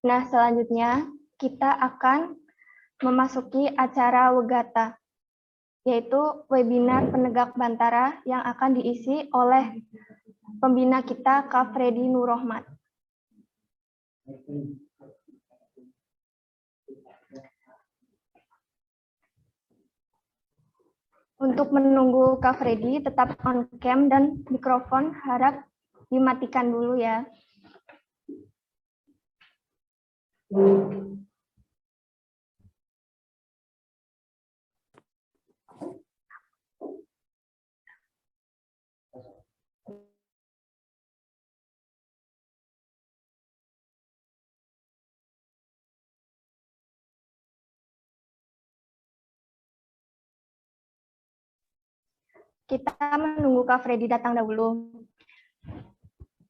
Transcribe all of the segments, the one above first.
Nah, selanjutnya kita akan memasuki acara Wegata, yaitu webinar penegak Bantara yang akan diisi oleh pembina kita, Kak Freddy Nurrohmat. Untuk menunggu Kak Freddy tetap on cam dan mikrofon harap dimatikan dulu ya. Kita menunggu Kak Freddy datang dahulu.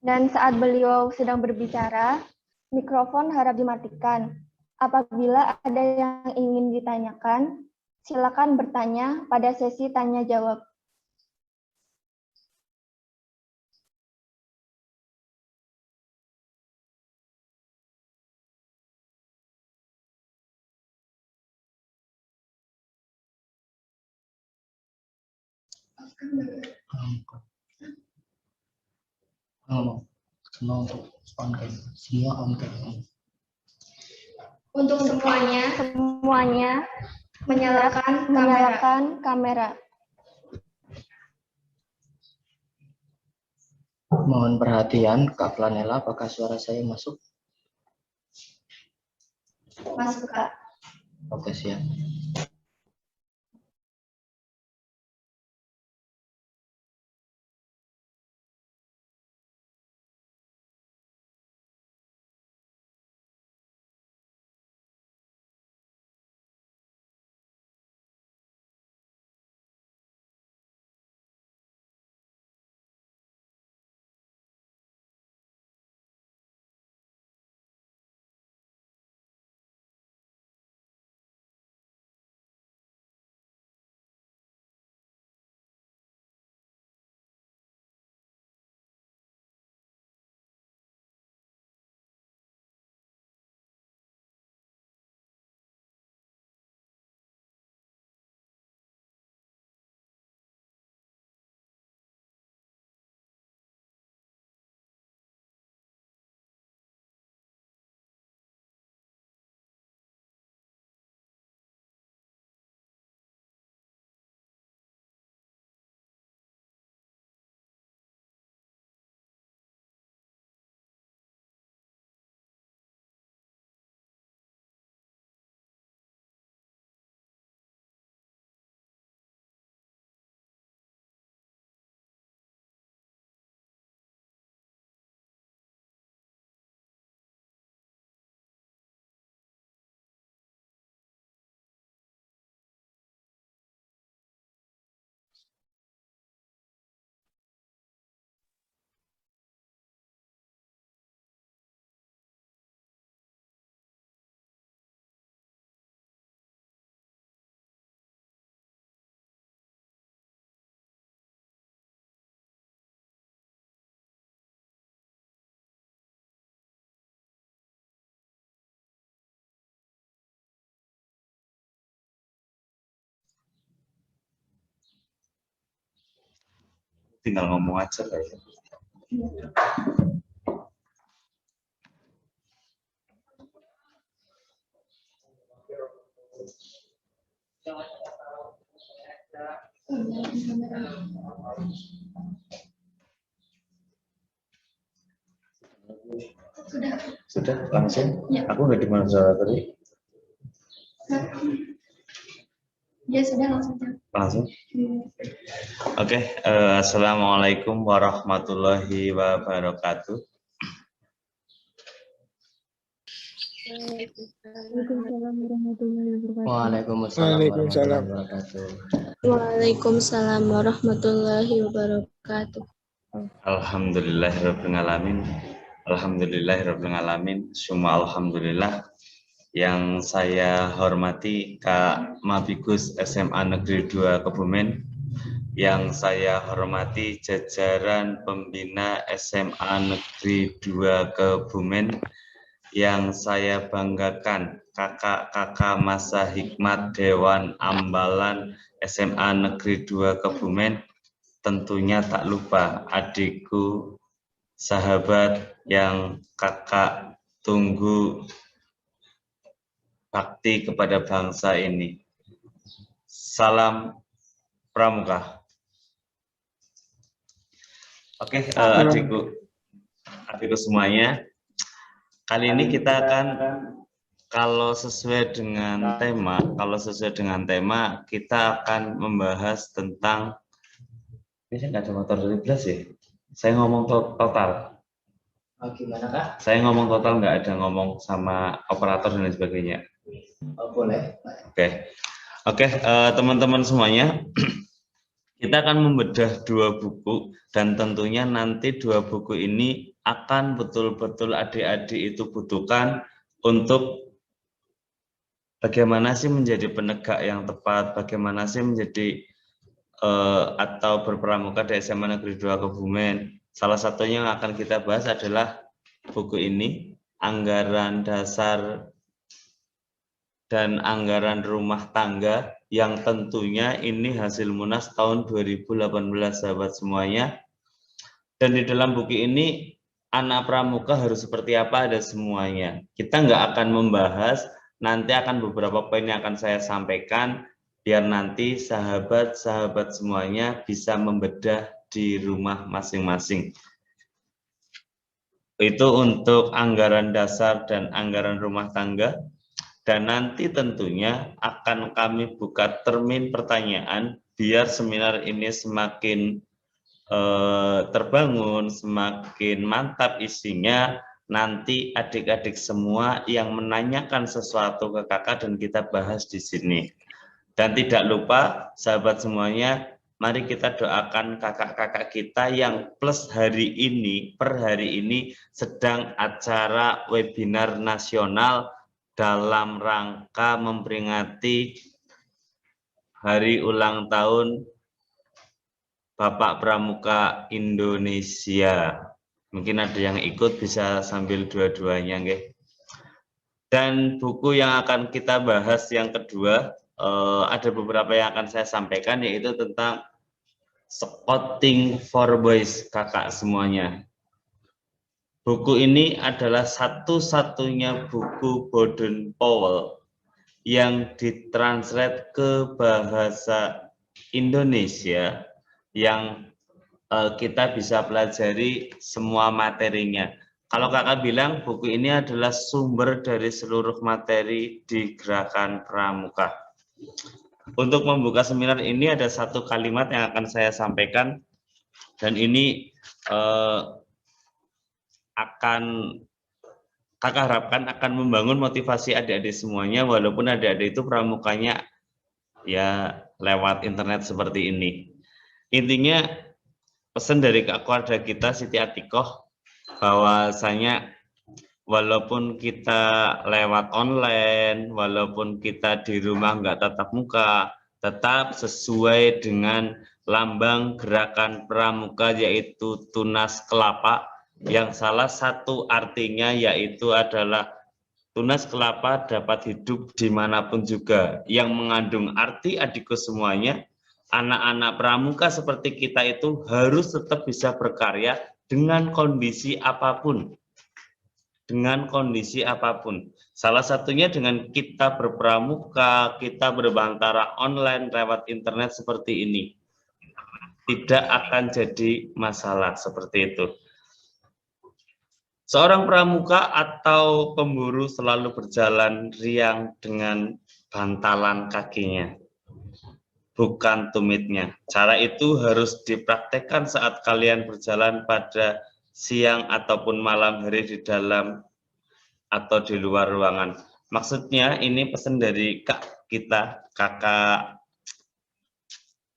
Dan saat beliau sedang berbicara, mikrofon harap dimatikan. Apabila ada yang ingin ditanyakan, silakan bertanya pada sesi tanya jawab. Untuk semuanya menyalakan kamera. Mohon perhatian, Kak Flanela, apakah suara saya masuk? Masuk, Kak. Oke, siap. Tinggal ngomong aja lah ya. Sudah langsung? Ya. Aku nggak dimana suara tadi. Ya sudah langsung. Langsung. Oke, assalamualaikum warahmatullahi wabarakatuh. Waalaikumsalam warahmatullahi wabarakatuh. Waalaikumsalam warahmatullahi wabarakatuh. Alhamdulillahirabbil alamin. Alhamdulillahirabbil alamin. Summa alhamdulillah. Yang saya hormati Kak Mabigus SMA Negeri 2 Kebumen. Yang saya hormati jajaran pembina SMA Negeri 2 Kebumen. yang saya banggakan, kakak-kakak masa hikmat Dewan Ambalan SMA Negeri 2 Kebumen, tentunya tak lupa adikku, sahabat yang kakak tunggu bakti kepada bangsa ini. Salam Pramuka. Oke, adikku semuanya, kali ini kita akan, kalau sesuai dengan tema, kita akan membahas tentang, ini nggak ada motor dari belas ya? Saya ngomong total. Oh, gimana Kak? Saya ngomong total, nggak ada ngomong sama operator dan lain sebagainya. Oh, boleh. Oke, teman-teman semuanya, kita akan membedah 2 buku dan tentunya nanti 2 buku ini akan betul-betul adik-adik itu butuhkan untuk bagaimana sih menjadi penegak yang tepat, bagaimana sih menjadi atau berpramuka di SMA Negeri 2 Kebumen. Salah satunya yang akan kita bahas adalah buku ini, Anggaran Dasar dan Anggaran Rumah Tangga, yang tentunya ini hasil Munas tahun 2018, sahabat semuanya. Dan di dalam buku ini, anak pramuka harus seperti apa, ada semuanya. Kita nggak akan membahas, nanti akan beberapa poin yang akan saya sampaikan, biar nanti sahabat-sahabat semuanya bisa membedah di rumah masing-masing. Itu untuk anggaran dasar dan anggaran rumah tangga. Dan nanti tentunya akan kami buka termin pertanyaan biar seminar ini semakin terbangun, semakin mantap isinya. Nanti adik-adik semua yang menanyakan sesuatu ke kakak dan kita bahas di sini. Dan tidak lupa sahabat semuanya, mari kita doakan kakak-kakak kita yang plus hari ini, per hari ini sedang acara webinar nasional dalam rangka memperingati hari ulang tahun Bapak Pramuka Indonesia. Mungkin ada yang ikut, bisa sambil dua-duanya, nggih. Dan buku yang akan kita bahas yang kedua, ada beberapa yang akan saya sampaikan, yaitu tentang Scouting for Boys, kakak semuanya. Buku ini adalah satu-satunya buku Baden-Powell yang ditranslate ke bahasa Indonesia yang kita bisa pelajari semua materinya. Kalau kakak bilang buku ini adalah sumber dari seluruh materi di Gerakan Pramuka. Untuk membuka seminar ini ada satu kalimat yang akan saya sampaikan, dan ini kakak harapkan akan membangun motivasi adik-adik semuanya, walaupun adik-adik itu pramukanya ya lewat internet seperti ini. Intinya pesan dari Kak Keluarga kita Siti Atikoh, bahwasanya walaupun kita lewat online, walaupun kita di rumah nggak tatap muka, tetap sesuai dengan lambang Gerakan Pramuka, yaitu tunas kelapa, yang salah satu artinya yaitu adalah tunas kelapa dapat hidup dimanapun juga, yang mengandung arti adikku semuanya, anak-anak pramuka seperti kita itu harus tetap bisa berkarya dengan kondisi apapun. Dengan kondisi apapun. Salah satunya dengan kita berpramuka, kita berbantara online lewat internet seperti ini. Tidak akan jadi masalah seperti itu. Seorang pramuka atau pemburu selalu berjalan riang dengan bantalan kakinya, bukan tumitnya. Cara itu harus dipraktekkan saat kalian berjalan pada siang ataupun malam hari di dalam atau di luar ruangan. Maksudnya ini pesan dari kak kita, kakak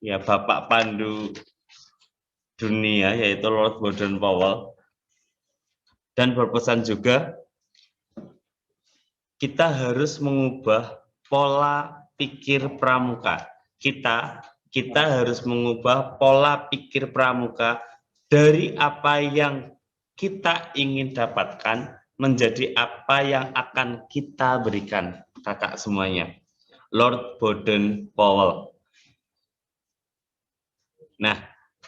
ya, Bapak Pandu Dunia, yaitu Lord Baden-Powell, dan berpesan juga kita harus mengubah pola pikir pramuka. Kita harus mengubah pola pikir pramuka dari apa yang kita ingin dapatkan menjadi apa yang akan kita berikan kakak semuanya. Lord Baden-Powell. Nah,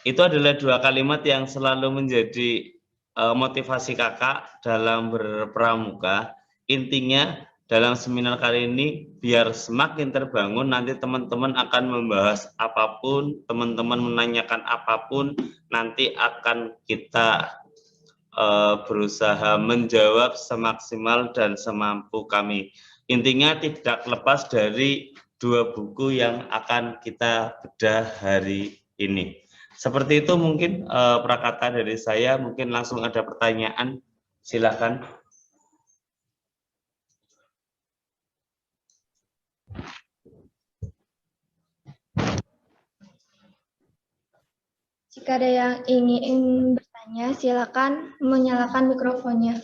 itu adalah dua kalimat yang selalu menjadi motivasi kakak dalam berpramuka. Intinya dalam seminar kali ini biar semakin terbangun, nanti teman-teman akan membahas apapun, teman-teman menanyakan apapun, nanti akan kita berusaha menjawab semaksimal dan semampu kami. Intinya tidak lepas dari dua buku yang akan kita bedah hari ini. Seperti itu mungkin prakata dari saya, mungkin langsung ada pertanyaan, silakan. Jika ada yang ingin bertanya, silakan menyalakan mikrofonnya.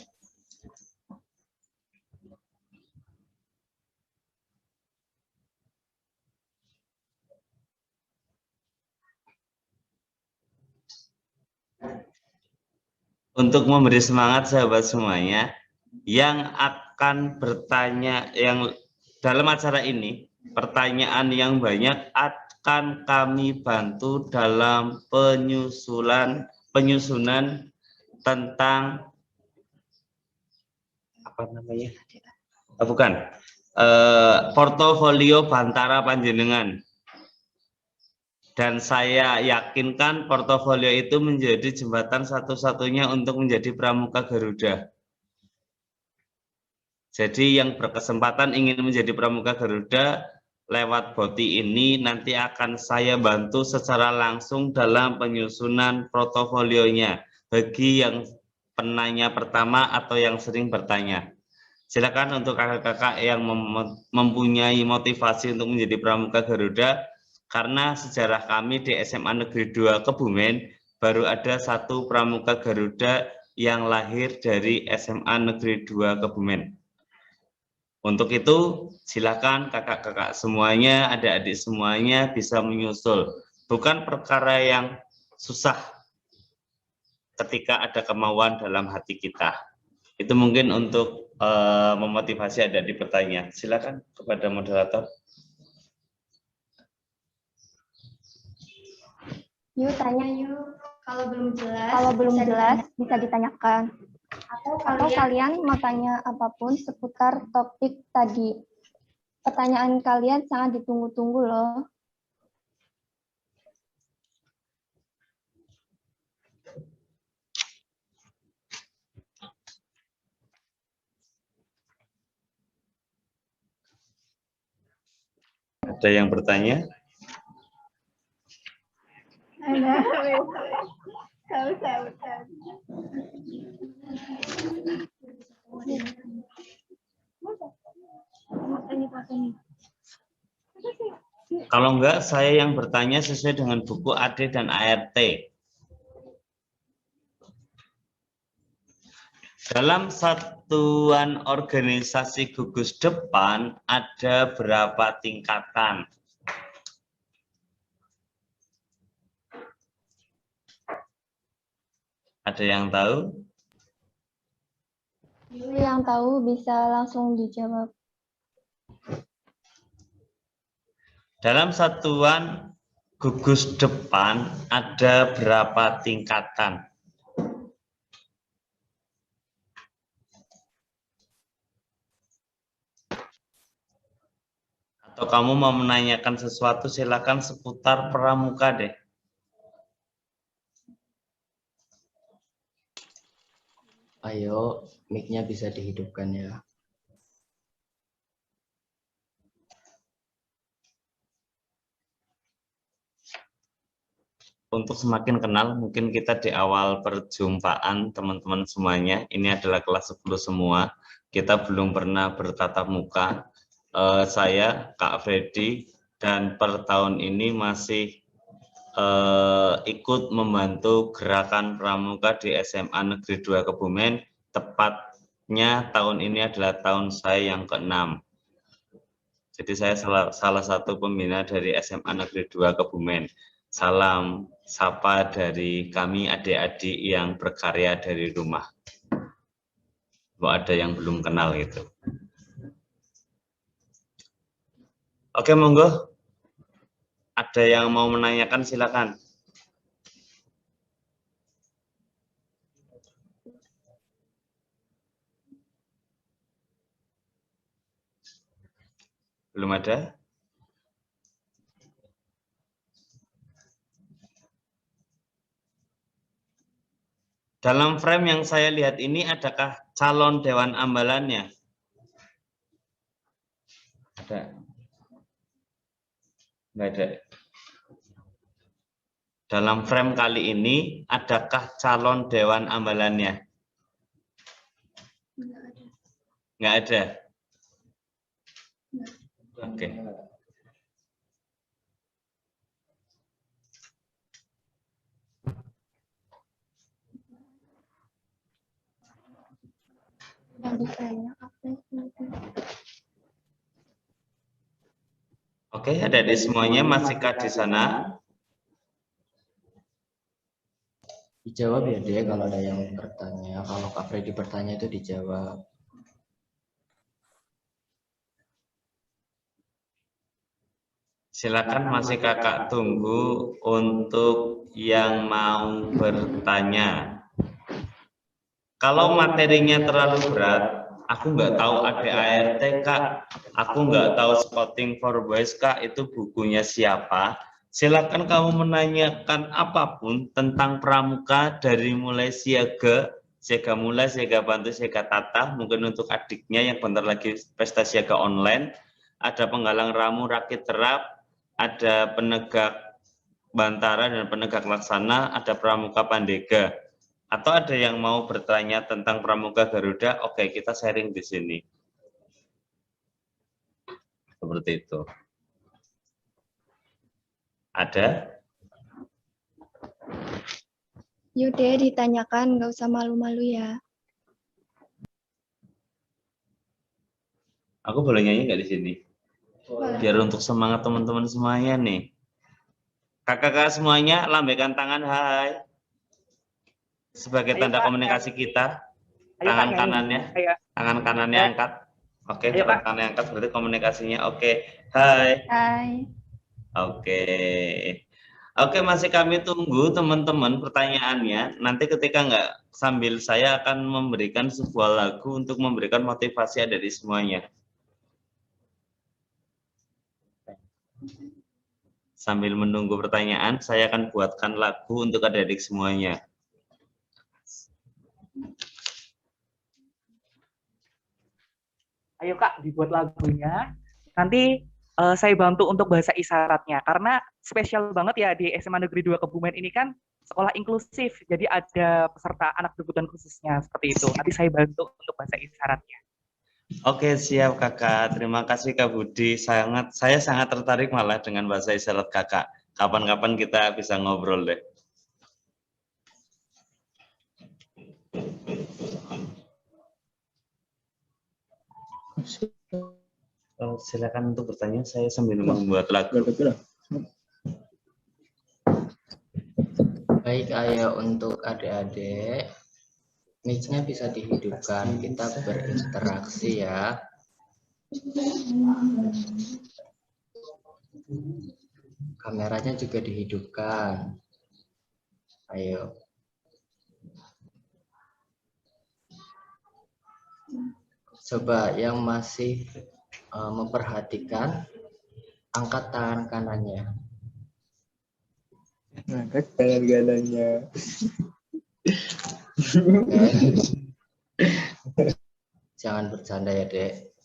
Untuk memberi semangat sahabat semuanya, yang akan bertanya, yang dalam acara ini, pertanyaan yang banyak akan kami bantu dalam penyusunan tentang apa namanya? Portofolio Bantara Panjenengan. Dan saya yakinkan portofolio itu menjadi jembatan satu-satunya untuk menjadi pramuka Garuda. Jadi yang berkesempatan ingin menjadi pramuka Garuda lewat Boti ini nanti akan saya bantu secara langsung dalam penyusunan portofolionya bagi yang penanya pertama atau yang sering bertanya. Silakan untuk kakak-kakak yang mempunyai motivasi untuk menjadi pramuka Garuda. Karena sejarah kami di SMA Negeri 2 Kebumen, baru ada satu pramuka Garuda yang lahir dari SMA Negeri 2 Kebumen. Untuk itu, silakan kakak-kakak semuanya, adik-adik semuanya bisa menyusul. Bukan perkara yang susah ketika ada kemauan dalam hati kita. Itu mungkin untuk memotivasi adik-adik bertanya. Silakan kepada moderator. Yuk tanya yuk. Kalau belum jelas bisa ditanyakan. Atau kalian mau tanya apapun seputar topik tadi. Pertanyaan kalian sangat ditunggu-tunggu loh. Ada yang bertanya? Kalau enggak, saya yang bertanya sesuai dengan buku AD dan ART. Dalam satuan organisasi gugus depan ada berapa tingkatan? Ada yang tahu? Yang tahu bisa langsung dijawab. Dalam satuan gugus depan ada berapa tingkatan? Atau kamu mau menanyakan sesuatu, silakan seputar pramuka deh. Ayo, mic-nya bisa dihidupkan ya. Untuk semakin kenal, mungkin kita di awal perjumpaan teman-teman semuanya, ini adalah kelas 10 semua, kita belum pernah bertatap muka. Saya, Kak Freddy, dan per tahun ini masih ikut membantu gerakan pramuka di SMA Negeri 2 Kebumen, tepatnya tahun ini adalah tahun saya yang ke-6. Jadi saya salah satu pembina dari SMA Negeri 2 Kebumen. Salam sapa dari kami adik-adik yang berkarya dari rumah. Kalau ada yang belum kenal gitu. Oke, monggo. Ada yang mau menanyakan silakan. Belum ada? Dalam frame yang saya lihat ini, adakah calon dewan ambalannya? Ada? Enggak ada. Dalam frame kali ini, adakah calon dewan ambalannya? Enggak ada. Oke. Oke, ada di semuanya. Masihkah di sana? Dijawab ya Dek kalau ada yang bertanya. Kalau Kak Freddy bertanya itu dijawab. Silakan masih kakak tunggu untuk yang mau bertanya. Kalau materinya terlalu berat, aku nggak tahu ADART Kak, aku nggak tahu Scouting for Boys Kak, itu bukunya siapa. Silakan kamu menanyakan apapun tentang pramuka dari mulai siaga mulai, siaga bantu, siaga tata, mungkin untuk adiknya yang bentar lagi pesta siaga online, ada penggalang ramu, rakit terap, ada penegak bantara dan penegak laksana, ada pramuka pandega. Atau ada yang mau bertanya tentang pramuka Garuda? Oke, kita sharing di sini. Seperti itu. Ada? Yaudah ditanyakan, nggak usah malu-malu ya. Aku boleh nyanyi nggak di sini? Boleh. Biar untuk semangat teman-teman semuanya nih. Kakak-kakak semuanya, lambaikan tangan, hai. Sebagai tanda komunikasi kita. Tangan kanannya, tangan kanannya angkat. Oke, tangan kanannya angkat, berarti komunikasinya oke. Hai. Hai. Oke. Oke, masih kami tunggu teman-teman pertanyaannya. Nanti ketika nggak, sambil saya akan memberikan sebuah lagu untuk memberikan motivasi dari semuanya. Sambil menunggu pertanyaan, saya akan buatkan lagu untuk adik-adik semuanya. Ayo Kak, dibuat lagunya. Nanti saya bantu untuk bahasa isyaratnya. Karena spesial banget ya di SMA Negeri 2 Kebumen ini kan sekolah inklusif. Jadi ada peserta anak kebutuhan khususnya seperti itu. Nanti saya bantu untuk bahasa isyaratnya. Oke, siap Kakak. Terima kasih Kak Budi. Saya sangat tertarik malah dengan bahasa isyarat Kakak. Kapan-kapan kita bisa ngobrol deh. Silakan untuk bertanya, saya sambil membuat lagu. Baik, ayo untuk adik-adik, mic-nya bisa dihidupkan, kita berinteraksi ya. Kameranya juga dihidupkan. Ayo. Coba yang masih memperhatikan, angkat tangan kanannya. Angkat tangan kanannya. Jangan bercanda ya, Dek.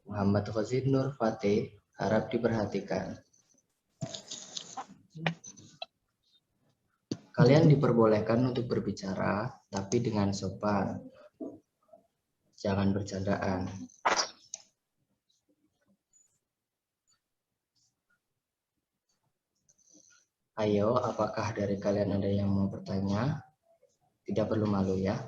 Muhammad Khozid Nur Fatih, harap diperhatikan. Kalian diperbolehkan untuk berbicara, tapi dengan sopan. Jangan bercandaan. Ayo, apakah dari kalian ada yang mau bertanya? Tidak perlu malu ya.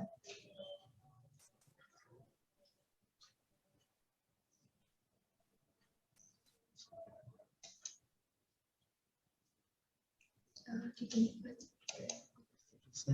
Oke,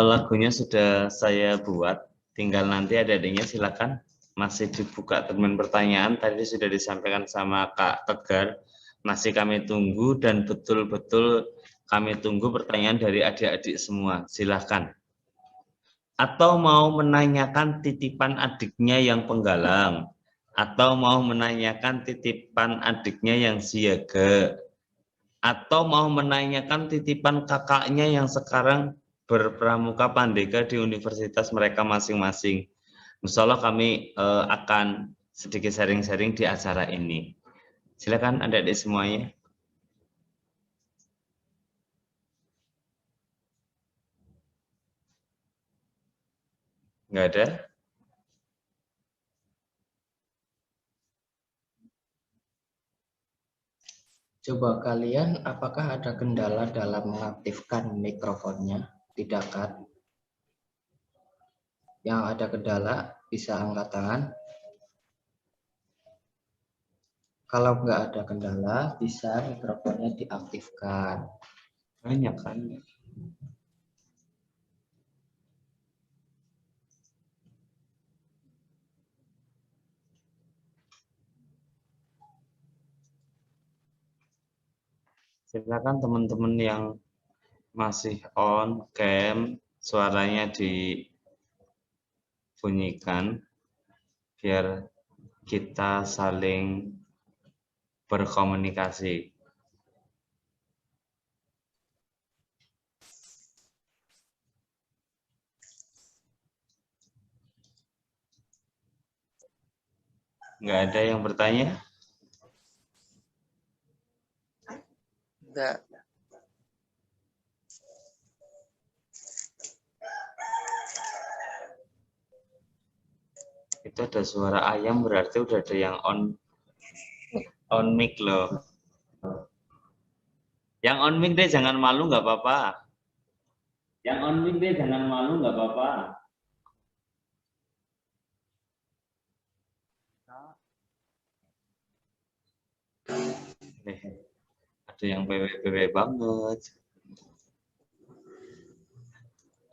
lagunya sudah saya buat. Tinggal nanti adik-adiknya silakan. Masih dibuka termin pertanyaan. Tadi sudah disampaikan sama Kak Tegar. Masih kami tunggu dan betul-betul kami tunggu pertanyaan dari adik-adik semua. Silakan. Atau mau menanyakan titipan adiknya yang penggalang, atau mau menanyakan titipan adiknya yang siaga, atau mau menanyakan titipan kakaknya yang sekarang berpramuka pandega di universitas mereka masing-masing. Insya Allah kami akan sedikit sharing-sharing di acara ini. Silakan adik-adik semuanya. Nggak ada? Coba kalian, apakah ada kendala dalam mengaktifkan mikrofonnya? Tidak kan? Yang ada kendala bisa angkat tangan. Kalau nggak ada kendala, bisa mikrofonnya diaktifkan. Banyak kan? Silakan teman-teman yang masih on cam, suaranya dibunyikan biar kita saling berkomunikasi. Nggak ada yang bertanya? Enggak. Itu ada suara ayam, berarti udah ada yang on mic loh. Yang on mic deh jangan malu, nggak apa-apa. Yang on mic deh jangan malu, nggak apa-apa. Ada yang PW banget.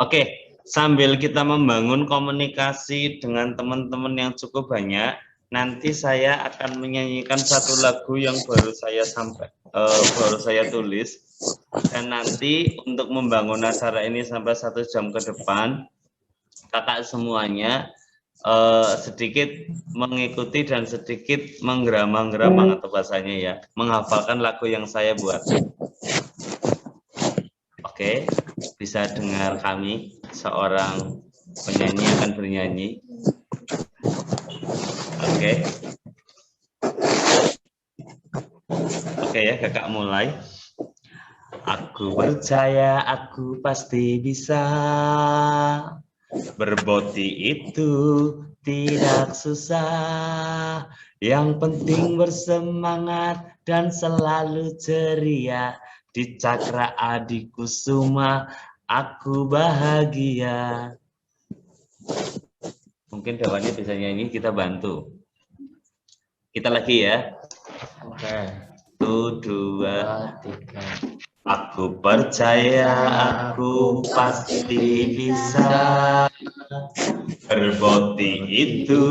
Oke, sambil kita membangun komunikasi dengan teman-teman yang cukup banyak, nanti saya akan menyanyikan satu lagu yang baru saya tulis, dan nanti untuk membangun acara ini sampai 1 jam ke depan, kakak semuanya sedikit mengikuti dan sedikit menggeram-geram atau bahasanya ya, menghafalkan lagu yang saya buat. Oke, bisa dengar kami, seorang penyanyi akan bernyanyi. Oke ya, kakak mulai. Aku percaya aku pasti bisa, berboti itu tidak susah, yang penting bersemangat dan selalu ceria. Di Cakra Adikusuma aku bahagia. Mungkin Dawani bisa nyanyi, kita bantu. Kita lagi ya. Oke. 1, 2, 3. Aku percaya aku pasti bisa, berboti itu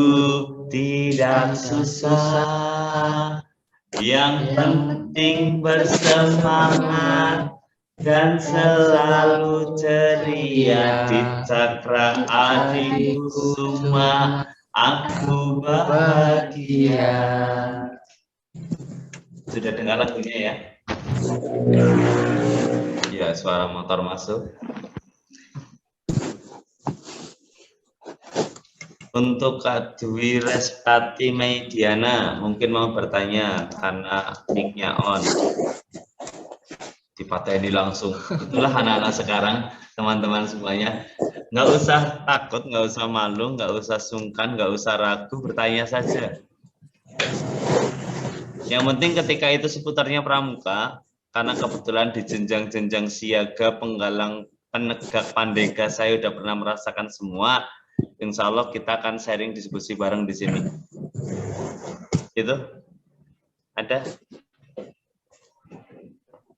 tidak susah, yang penting bersemangat dan selalu ceria. Di Cakra Adikusuma aku bahagia. Sudah dengar lagunya ya? Ya, suara motor masuk. Untuk Kak Dwi Respati Mediana, mungkin mau bertanya karena mic-nya on. Dipatahin langsung. Itulah anak-anak sekarang, teman-teman semuanya. Nggak usah takut, nggak usah malu, nggak usah sungkan, nggak usah ragu, bertanya saja. Yang penting ketika itu seputarnya pramuka, karena kebetulan di jenjang-jenjang siaga, penggalang, penegak, pandega saya udah pernah merasakan semua. Insya Allah kita akan sharing diskusi bareng di sini. Itu ada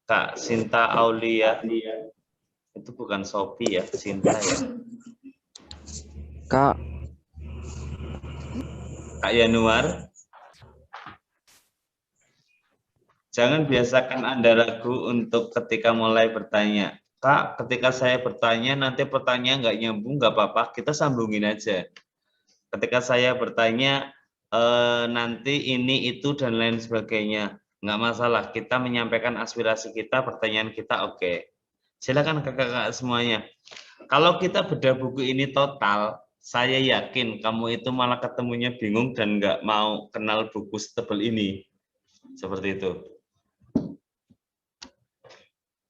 Kak Sinta Aulia. Itu bukan Sophie ya, Sinta ya. Kak, Kak Yanuar. Jangan biasakan Anda ragu untuk ketika mulai bertanya. Kak, ketika saya bertanya, nanti pertanyaan nggak nyambung, nggak apa-apa, kita sambungin aja. Ketika saya bertanya, nanti ini, itu, dan lain sebagainya. Nggak masalah, kita menyampaikan aspirasi kita, pertanyaan kita, oke. Silakan kakak-kakak semuanya. Kalau kita bedah buku ini total, saya yakin kamu itu malah ketemunya bingung dan nggak mau kenal buku setebal ini. Seperti itu.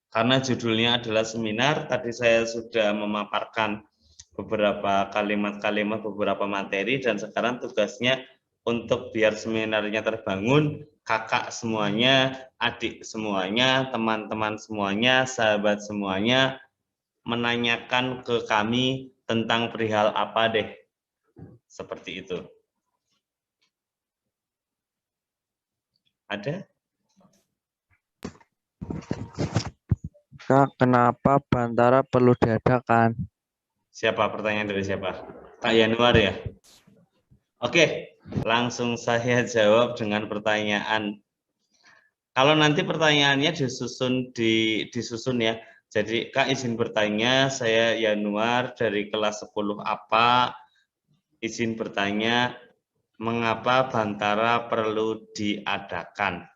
Karena judulnya adalah seminar, tadi saya sudah memaparkan beberapa kalimat-kalimat, beberapa materi, dan sekarang tugasnya untuk biar seminarnya terbangun, kakak semuanya, adik semuanya, teman-teman semuanya, sahabat semuanya, menanyakan ke kami tentang perihal apa deh. Seperti itu. Ada? Kak, kenapa Bantara perlu diadakan? Siapa? Pertanyaan dari siapa? Kak Yanuar ya? Oke, langsung saya jawab dengan pertanyaan. Kalau nanti pertanyaannya disusun ya. Jadi Kak izin bertanya, saya Yanuar dari kelas 10 apa, izin bertanya, mengapa Bantara perlu diadakan?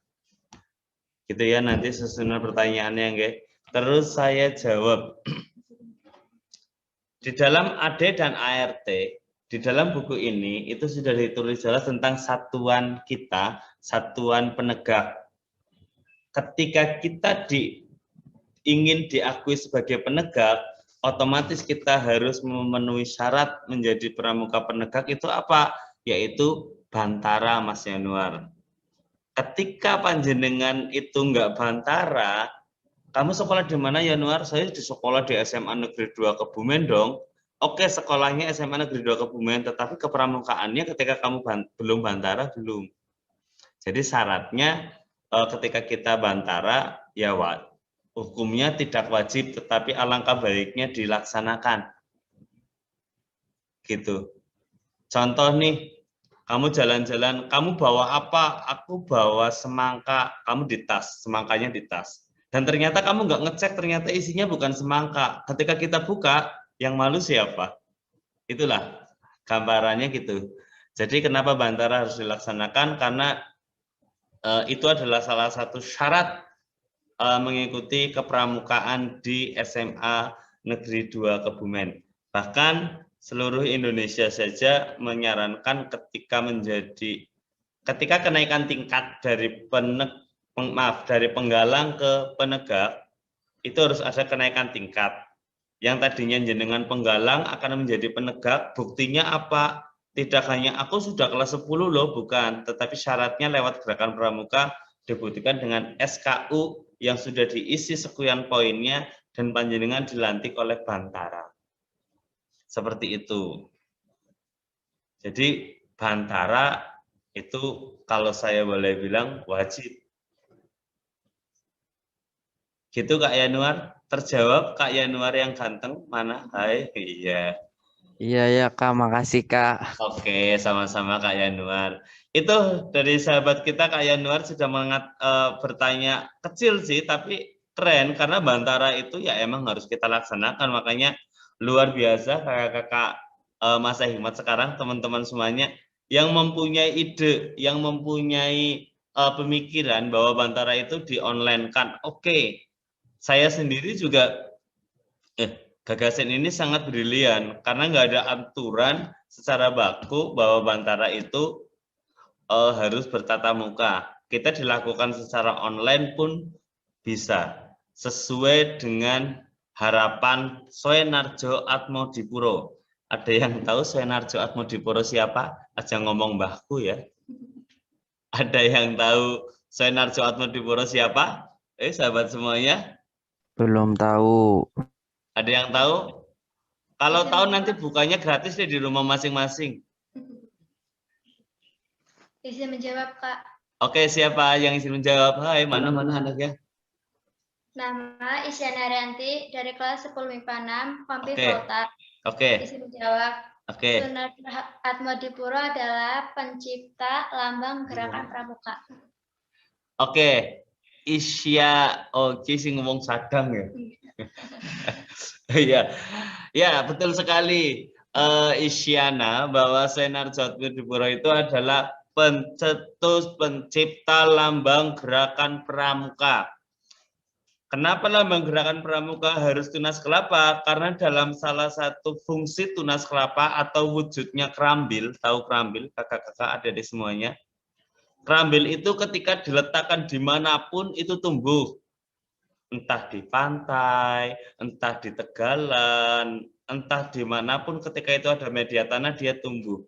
Gitu ya, nanti susunan pertanyaannya, nggih. Terus saya jawab. Di dalam AD dan ART, di dalam buku ini itu sudah ditulis jelas tentang satuan kita, satuan penegak. Ketika kita ingin diakui sebagai penegak, otomatis kita harus memenuhi syarat menjadi pramuka penegak itu apa? Yaitu Bantara, Mas Yanuar. Ketika panjenengan itu enggak Bantara, kamu sekolah di mana Yanuar? Saya di sekolah di SMA Negeri 2 Kebumen dong. Oke, sekolahnya SMA Negeri 2 Kebumen, tetapi kepramukaannya ketika kamu belum Bantara, belum. Jadi syaratnya ketika kita Bantara, ya hukumnya tidak wajib, tetapi alangkah baiknya dilaksanakan. Gitu. Contoh nih, kamu jalan-jalan, kamu bawa apa? Aku bawa semangka, kamu di tas, semangkanya di tas. Dan ternyata kamu nggak ngecek, ternyata isinya bukan semangka. Ketika kita buka, yang malu siapa? Itulah gambarannya gitu. Jadi kenapa Bantara harus dilaksanakan? Karena itu adalah salah satu syarat mengikuti kepramukaan di SMA Negeri 2 Kebumen. Bahkan seluruh Indonesia saja menyarankan ketika kenaikan tingkat dari dari penggalang ke penegak, itu harus ada kenaikan tingkat. Yang tadinya jenengan penggalang akan menjadi penegak, buktinya apa? Tidak hanya aku sudah kelas 10 loh, bukan. Tetapi syaratnya lewat gerakan pramuka dibuktikan dengan SKU yang sudah diisi sekian poinnya dan panjenengan dilantik oleh Bantara. Seperti itu. Jadi Bantara itu kalau saya boleh bilang wajib. Gitu Kak Yanuar, terjawab Kak Yanuar yang ganteng, mana? Hai, iya. Iya ya Kak, makasih Kak. Oke, sama-sama Kak Yanuar. Itu dari sahabat kita Kak Yanuar sudah bertanya kecil sih, tapi keren karena Bantara itu ya emang harus kita laksanakan. Makanya luar biasa kakak-kakak masa hikmat sekarang, teman-teman semuanya yang mempunyai ide, yang mempunyai pemikiran bahwa Bantara itu di-online-kan. Oke. Saya sendiri juga gagasan ini sangat brilian karena nggak ada aturan secara baku bahwa Bantara itu harus bertatap muka. Kita dilakukan secara online pun bisa sesuai dengan harapan Soenarjo Atmodipuro. Ada yang tahu Soenarjo Atmodipuro siapa? Aja ngomong mbahku ya. Ada yang tahu Soenarjo Atmodipuro siapa? Sahabat semuanya, Belum tahu. ada yang tahu? Kalau tahu nanti bukanya gratis deh di rumah masing-masing. Izin menjawab, Kak. Oke, siapa yang izin menjawab? Hai, mana anaknya? Nama Isyana Rianti dari kelas 10 MIPA 6, Kompi Oke. Volta. Oke, Izin menjawab. oke. Sunarso Atmodipuro adalah pencipta lambang gerakan pramuka. Oke. Isya, sing ngomong sadang ya. Iya. Ya, betul sekali. Isyana bahwa Sunarso Atmodipuro itu adalah pencetus pencipta lambang gerakan pramuka. Kenapa lambang gerakan pramuka harus tunas kelapa? Karena dalam salah satu fungsi tunas kelapa atau wujudnya kerambil, tahu kerambil, kakak-kakak ada di semuanya. Kerambil itu ketika diletakkan dimanapun itu tumbuh. Entah di pantai, entah di tegalan, entah dimanapun ketika itu ada media tanah dia tumbuh.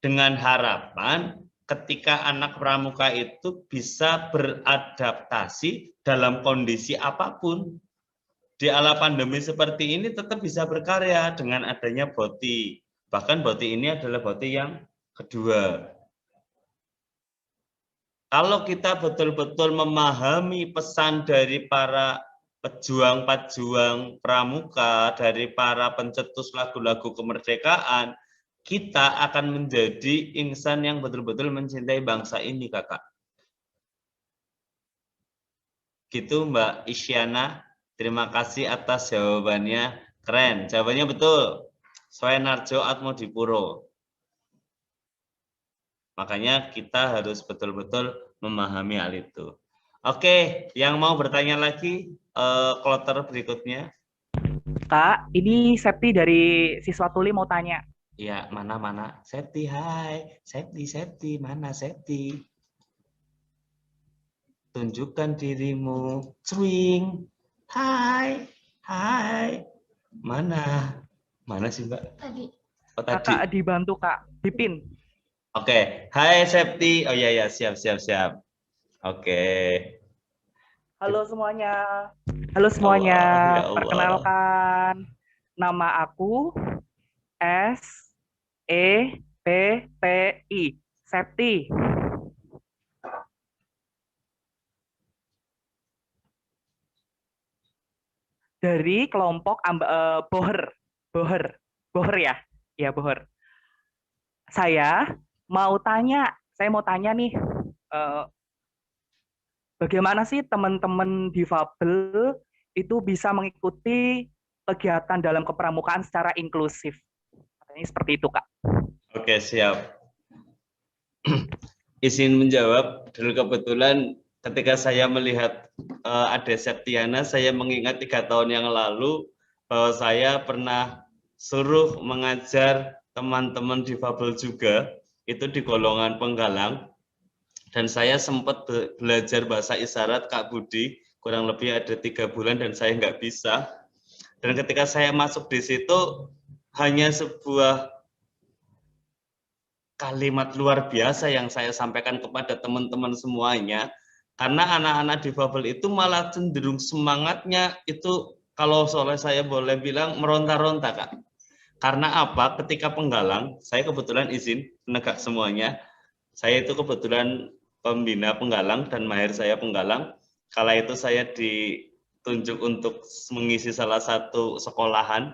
Dengan harapan ketika anak pramuka itu bisa beradaptasi dalam kondisi apapun. Di ala pandemi seperti ini tetap bisa berkarya dengan adanya boti. Bahkan boti ini adalah boti yang kedua. Kalau kita betul-betul memahami pesan dari para pejuang-pejuang pramuka, dari para pencetus lagu-lagu kemerdekaan, kita akan menjadi insan yang betul-betul mencintai bangsa ini, kakak. Gitu, Mbak Isyana. Terima kasih atas jawabannya. Keren. Jawabannya betul. Sunarso Atmodipuro. Makanya kita harus betul-betul memahami hal itu. Oke, yang mau bertanya lagi, kloter berikutnya. Kak, ini Septi dari siswa tuli mau tanya. Ya, mana? Septi, hai. Septi, mana Septi? Tunjukkan dirimu. Swing. Hai. Mana sih, Mbak? Tadi. Oh, tadi. Kakak dibantu, Kak. Dipin. Oke. Hai, Septi. Oh iya, siap. Oke. Halo semuanya. Allah, ya Allah. Perkenalkan, nama aku SEPTI, Septi. Dari kelompok Boher ya, ya Boher. Saya mau tanya nih, bagaimana sih teman-teman difabel itu bisa mengikuti kegiatan dalam kepramukaan secara inklusif? Katanya seperti itu, Kak. Oke, siap. Izin menjawab, dulu kebetulan ketika saya melihat Ade Septiana, saya mengingat 3 tahun yang lalu bahwa saya pernah suruh mengajar teman-teman difabel juga, itu di golongan penggalang, dan saya sempat belajar bahasa isyarat Kak Budi, kurang lebih ada 3 bulan dan saya nggak bisa. Dan ketika saya masuk di situ, hanya sebuah kalimat luar biasa yang saya sampaikan kepada teman-teman semuanya, karena anak-anak difabel itu malah cenderung semangatnya itu, kalau saya boleh bilang, meronta-ronta, Kak. Karena apa? Ketika penggalang, saya kebetulan izin penegak semuanya, saya itu kebetulan pembina penggalang dan mahir saya penggalang. Kala itu saya ditunjuk untuk mengisi salah satu sekolahan,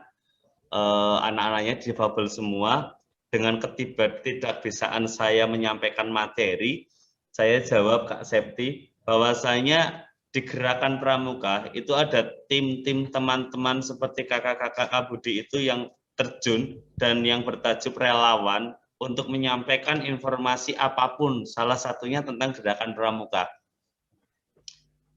anak-anaknya difabel semua. Dengan ketidakbisaan saya menyampaikan materi, saya jawab Kak Septi, bahwasanya di gerakan pramuka itu ada tim-tim teman-teman seperti kakak-kakak Kak Budi itu yang terjun dan yang bertajuk relawan untuk menyampaikan informasi apapun, salah satunya tentang gerakan pramuka.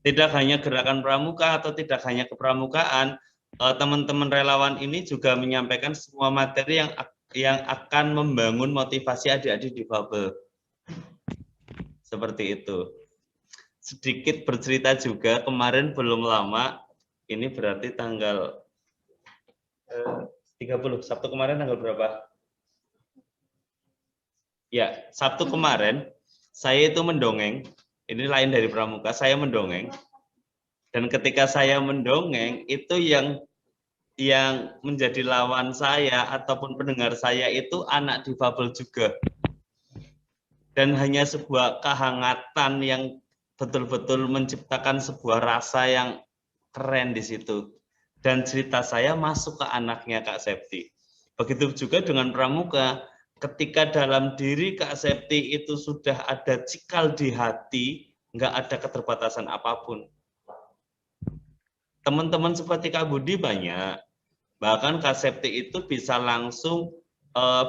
Tidak hanya gerakan pramuka atau tidak hanya kepramukaan, teman-teman relawan ini juga menyampaikan semua materi yang akan membangun motivasi adik-adik difabel. Seperti itu. Sedikit bercerita juga, kemarin belum lama, ini berarti tanggal 30, Sabtu kemarin tanggal berapa? Ya, Sabtu kemarin, saya itu mendongeng, ini lain dari pramuka, saya mendongeng. Dan ketika saya mendongeng, itu yang menjadi lawan saya ataupun pendengar saya itu anak difabel juga. Dan hanya sebuah kehangatan yang betul-betul menciptakan sebuah rasa yang keren di situ. Dan cerita saya masuk ke anaknya Kak Septi. Begitu juga dengan pramuka, ketika dalam diri Kak Septi itu sudah ada cikal di hati, nggak ada keterbatasan apapun. Teman-teman seperti Kak Budi banyak, bahkan Kak Septi itu bisa langsung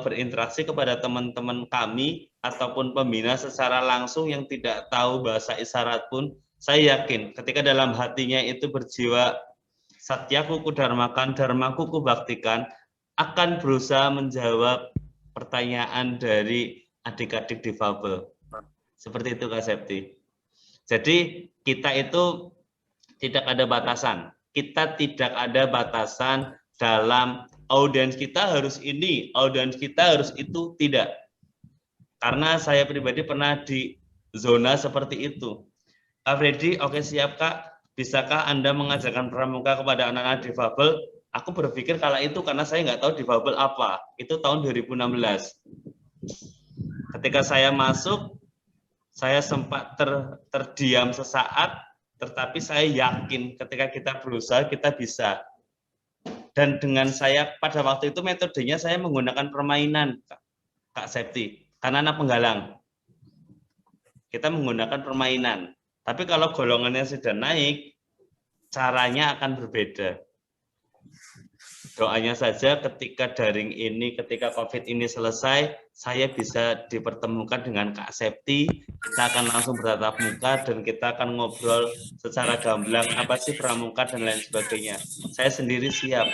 berinteraksi kepada teman-teman kami ataupun pembina secara langsung yang tidak tahu bahasa isyarat pun, saya yakin ketika dalam hatinya itu berjiwa Satyaku Dharmakan, Dharmaku Kubaktikan, akan berusaha menjawab pertanyaan dari adik-adik difabel. Seperti itu Kak Septi. Jadi kita itu tidak ada batasan. Kita tidak ada batasan dalam audiens kita harus ini, audiens kita harus itu, tidak. Karena saya pribadi pernah di zona seperti itu. Kak Freddy, oke siap Kak. Bisakah Anda mengajarkan pramuka kepada anak-anak difabel? Aku berpikir kala itu karena saya nggak tahu difabel apa. Itu tahun 2016. Ketika saya masuk, saya sempat terdiam sesaat, tetapi saya yakin ketika kita berusaha, kita bisa. Dan dengan saya pada waktu itu metodenya saya menggunakan permainan, Kak Septi, karena anak penggalang. Kita menggunakan permainan. Tapi kalau golongannya sudah naik, caranya akan berbeda. Doanya saja ketika daring ini, ketika COVID ini selesai, saya bisa dipertemukan dengan Kak Septi, kita akan langsung bertatap muka dan kita akan ngobrol secara gamblang apa sih pramuka dan lain sebagainya. Saya sendiri siap.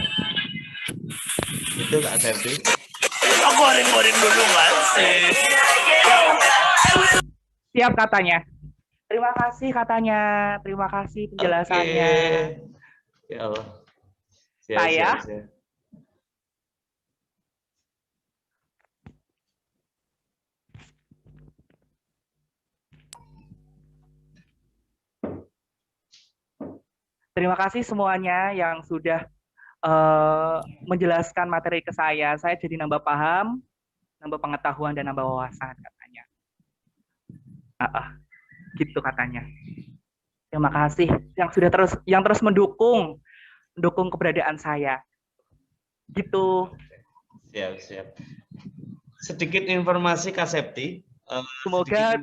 Itu Kak Septi. Goreng-goreng dulu Mas. Siap katanya. Terima kasih katanya. Terima kasih penjelasannya. Oke. Ya Allah. Siap. Terima kasih semuanya yang sudah menjelaskan materi ke saya. Saya jadi nambah paham, nambah pengetahuan, dan nambah wawasan katanya. Gitu katanya. Terima kasih yang terus mendukung keberadaan saya. Gitu. Siap. Sedikit informasi Kak Septi. Semoga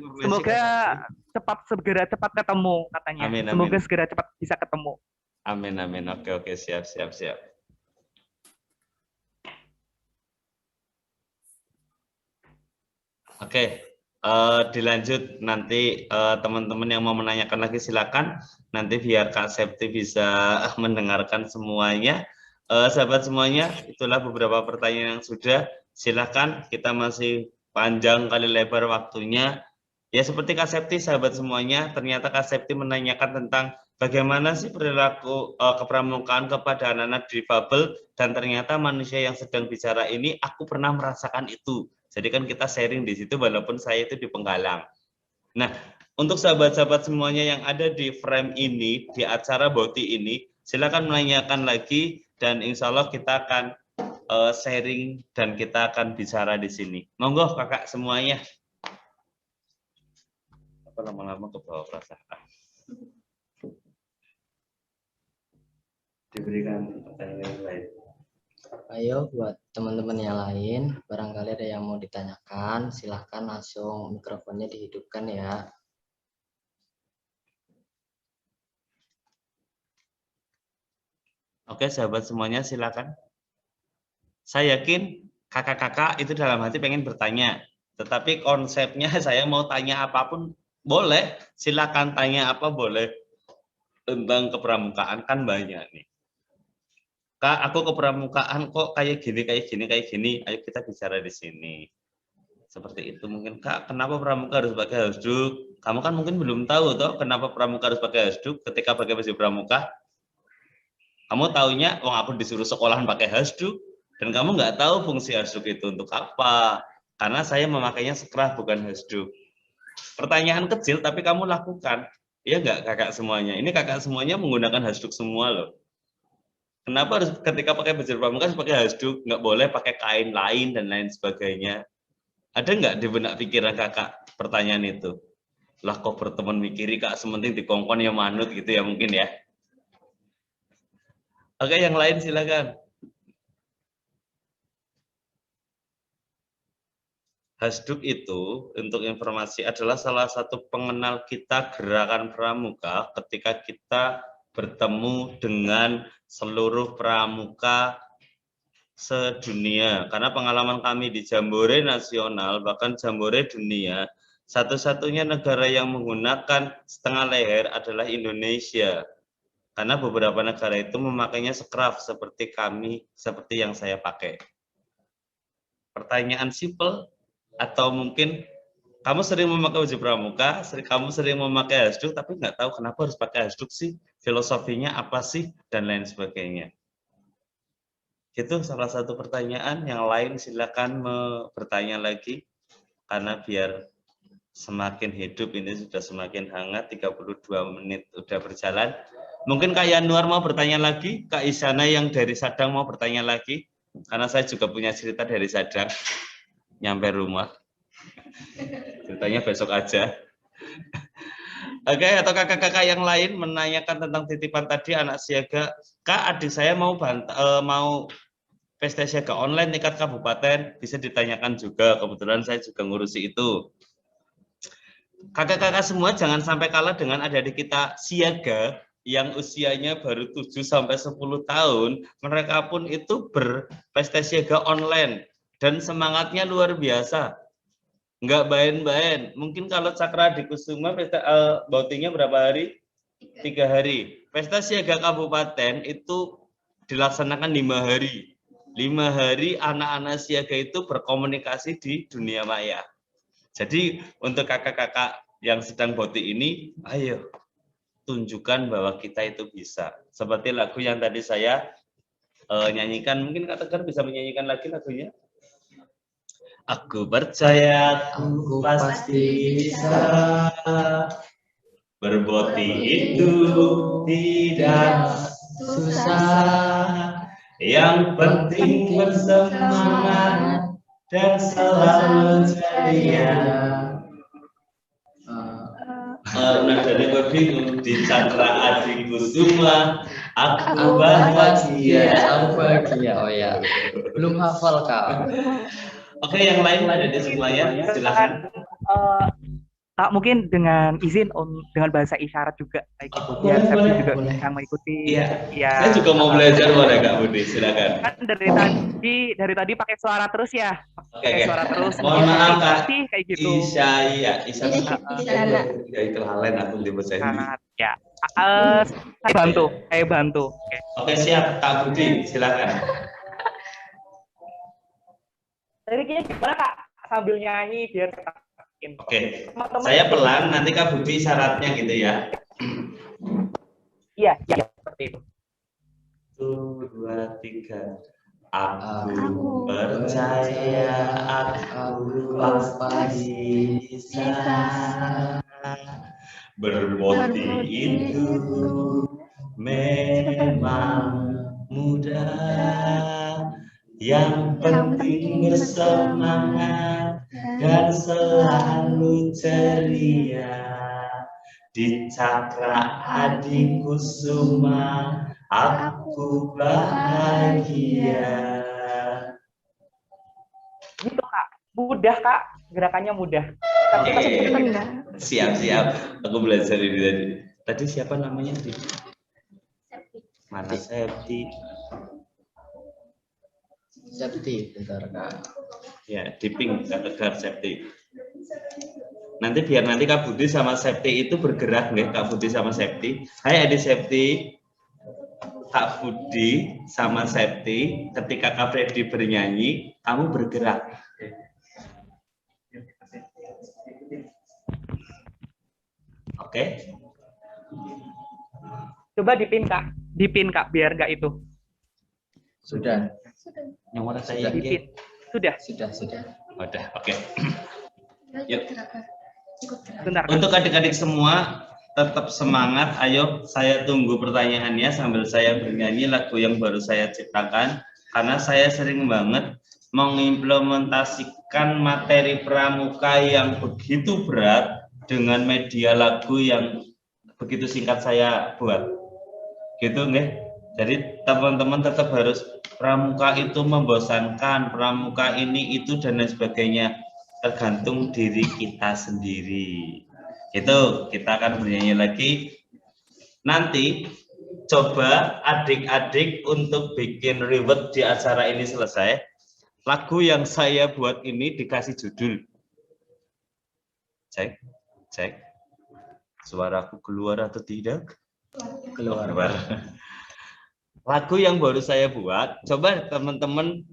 segera cepat ketemu katanya. Amin. Semoga segera cepat bisa ketemu. Amin. Oke, siap. Oke, dilanjut nanti teman-teman yang mau menanyakan lagi silakan. Nanti biar Kak Septi bisa mendengarkan semuanya. Sahabat semuanya, itulah beberapa pertanyaan yang sudah. Silakan, kita masih panjang kali lebar waktunya. Ya seperti Kak Septi, sahabat semuanya, ternyata Kak Septi menanyakan tentang bagaimana sih perilaku kepramukaan kepada anak-anak difabel, dan ternyata manusia yang sedang bicara ini, aku pernah merasakan itu. Jadi kan kita sharing di situ walaupun saya itu di Penggalang. Nah, untuk sahabat-sahabat semuanya yang ada di frame ini, di acara Boti ini, silakan menanyakan lagi dan insya Allah kita akan sharing dan kita akan bicara di sini. Monggo kakak semuanya. Apa lama-lama ke bawah perasaan. Diberikan pertanyaan lain. Ayo buat teman-teman yang lain, barangkali ada yang mau ditanyakan, silahkan langsung mikrofonnya dihidupkan ya. Oke sahabat semuanya silakan. Saya yakin kakak-kakak itu dalam hati pengen bertanya, tetapi konsepnya saya mau tanya apapun boleh, silakan tanya apa boleh. Tentang kepramukaan kan banyak nih. Kak, aku kepramukaan kok kayak gini, ayo kita bicara di sini. Seperti itu mungkin. Kak, kenapa pramuka harus pakai hasduk? Kamu kan mungkin belum tahu toh kenapa pramuka harus pakai hasduk ketika pakai baju pramuka. Kamu taunya, aku disuruh sekolahan pakai hasduk, dan kamu nggak tahu fungsi hasduk itu untuk apa. Karena saya memakainya sekrah bukan hasduk. Pertanyaan kecil tapi kamu lakukan. Iya nggak kakak semuanya? Ini kakak semuanya menggunakan hasduk semua loh. Kenapa harus ketika pakai belajar pramuka harus pakai hasduk? Nggak boleh pakai kain lain dan lain sebagainya. Ada nggak di benak pikiran kakak pertanyaan itu? Lah kok berteman mikiri kak sementing dikongkon ya manut gitu ya mungkin ya. Oke yang lain silakan. Hasduk itu untuk informasi adalah salah satu pengenal kita gerakan pramuka ketika kita bertemu dengan seluruh pramuka sedunia. Karena pengalaman kami di Jambore nasional bahkan Jambore dunia, satu-satunya negara yang menggunakan setengah leher adalah Indonesia. Karena beberapa negara itu memakainya scruff seperti kami, seperti yang saya pakai. Pertanyaan simple, atau mungkin kamu sering memakai baju pramuka, kamu sering memakai hasduk, tapi nggak tahu kenapa harus pakai hasduk sih, filosofinya apa sih, dan lain sebagainya. Itu salah satu pertanyaan. Yang lain silakan bertanya lagi, karena biar semakin hidup ini sudah semakin hangat, 32 menit udah berjalan. Mungkin Kak Yanuar mau bertanya lagi, Kak Isyana yang dari Sadang mau bertanya lagi, karena saya juga punya cerita dari Sadang. Nyampe rumah ceritanya besok aja. Oke, atau kakak-kakak yang lain menanyakan tentang titipan tadi anak siaga. Kak, adik saya mau pesta siaga online tingkat kabupaten, bisa ditanyakan juga, kebetulan saya juga ngurusi itu. Kakak-kakak semua jangan sampai kalah dengan adik-adik kita siaga yang usianya baru 7 sampai 10 tahun, mereka pun itu berpesta siaga online. Dan semangatnya luar biasa, nggak bain-bain. Mungkin kalau Cakra di Kusuma bautingnya berapa hari? 3 hari. Pesta siaga kabupaten itu dilaksanakan 5 hari. 5 hari anak-anak siaga itu berkomunikasi di dunia maya. Jadi untuk kakak-kakak yang sedang bauti ini, ayo tunjukkan bahwa kita itu bisa. Seperti lagu yang tadi saya nyanyikan, mungkin Kak Tegar bisa menyanyikan lagi lagunya. Aku percaya aku pasti bisa, berboti itu tidak susah, yang penting bersemangat dan selalu ceria. Nah dari bingung di Cakra Adi Kusuma, aku bahagia. Aku bahagia. Oh ya, belum hafal Kak. Oke, yang lain ada di semuanya, silakan. Kak, mungkin dengan izin dengan bahasa isyarat juga kayak gitu. Biar saya juga bisa mengikuti. Iya. Ya. Saya juga mau belajar boleh Kak Budi, silakan. Kan dari tadi pakai suara terus ya. Oke. Suara terus. Mohon maaf Kak. Kayak gitu. Isyana. Ya kelalen aku di bahasa Inggris. Ya. Saya bantu. Oke, siap Kak Budi, silakan. Jadi gimana Kak? Sambil nyanyi biar Oke, saya pelan, nanti Kak Budi syaratnya gitu ya. Iya, seperti itu. 1, 2, 3. Aku percaya aku pasti bisa, berboti itu memang mudah, yang penting bersemangat dan selalu ceria. Di Cakra Adi Kusuma aku bahagia. Gitu Kak, mudah Kak, gerakannya mudah. Tapi siap. Aku belajar ini tadi. Tadi siapa namanya? Mana Septi? Septi, bentar Kak. Ya, di ping Kak Tegar Septi. Nanti biar nanti Kak Budi sama Septi itu bergerak nggih, Kak Budi sama Septi. Hai Adik Septi. Kak Budi sama Septi, ketika Kak Freddy bernyanyi, kamu bergerak. Oke. Coba dipin Kak, biar nggak itu. Sudah. Yang mana saya Dipin. Sudah. Sudah. Udah, oke. Yuk. Bentar. Untuk adik-adik semua tetap semangat. Ayo saya tunggu pertanyaannya sambil saya bernyanyi lagu yang baru saya ciptakan. Karena saya sering banget mengimplementasikan materi pramuka yang begitu berat dengan media lagu yang begitu singkat saya buat. Gitu nggih. Jadi teman-teman tetap harus pramuka itu membosankan, pramuka ini itu dan lain sebagainya. Tergantung diri kita sendiri. Itu kita akan bernyanyi lagi. Nanti coba adik-adik untuk bikin reward di acara ini selesai. Lagu yang saya buat ini dikasih judul. Cek, cek. Suaraku keluar atau tidak? Keluar. Lagu yang baru saya buat, coba teman-teman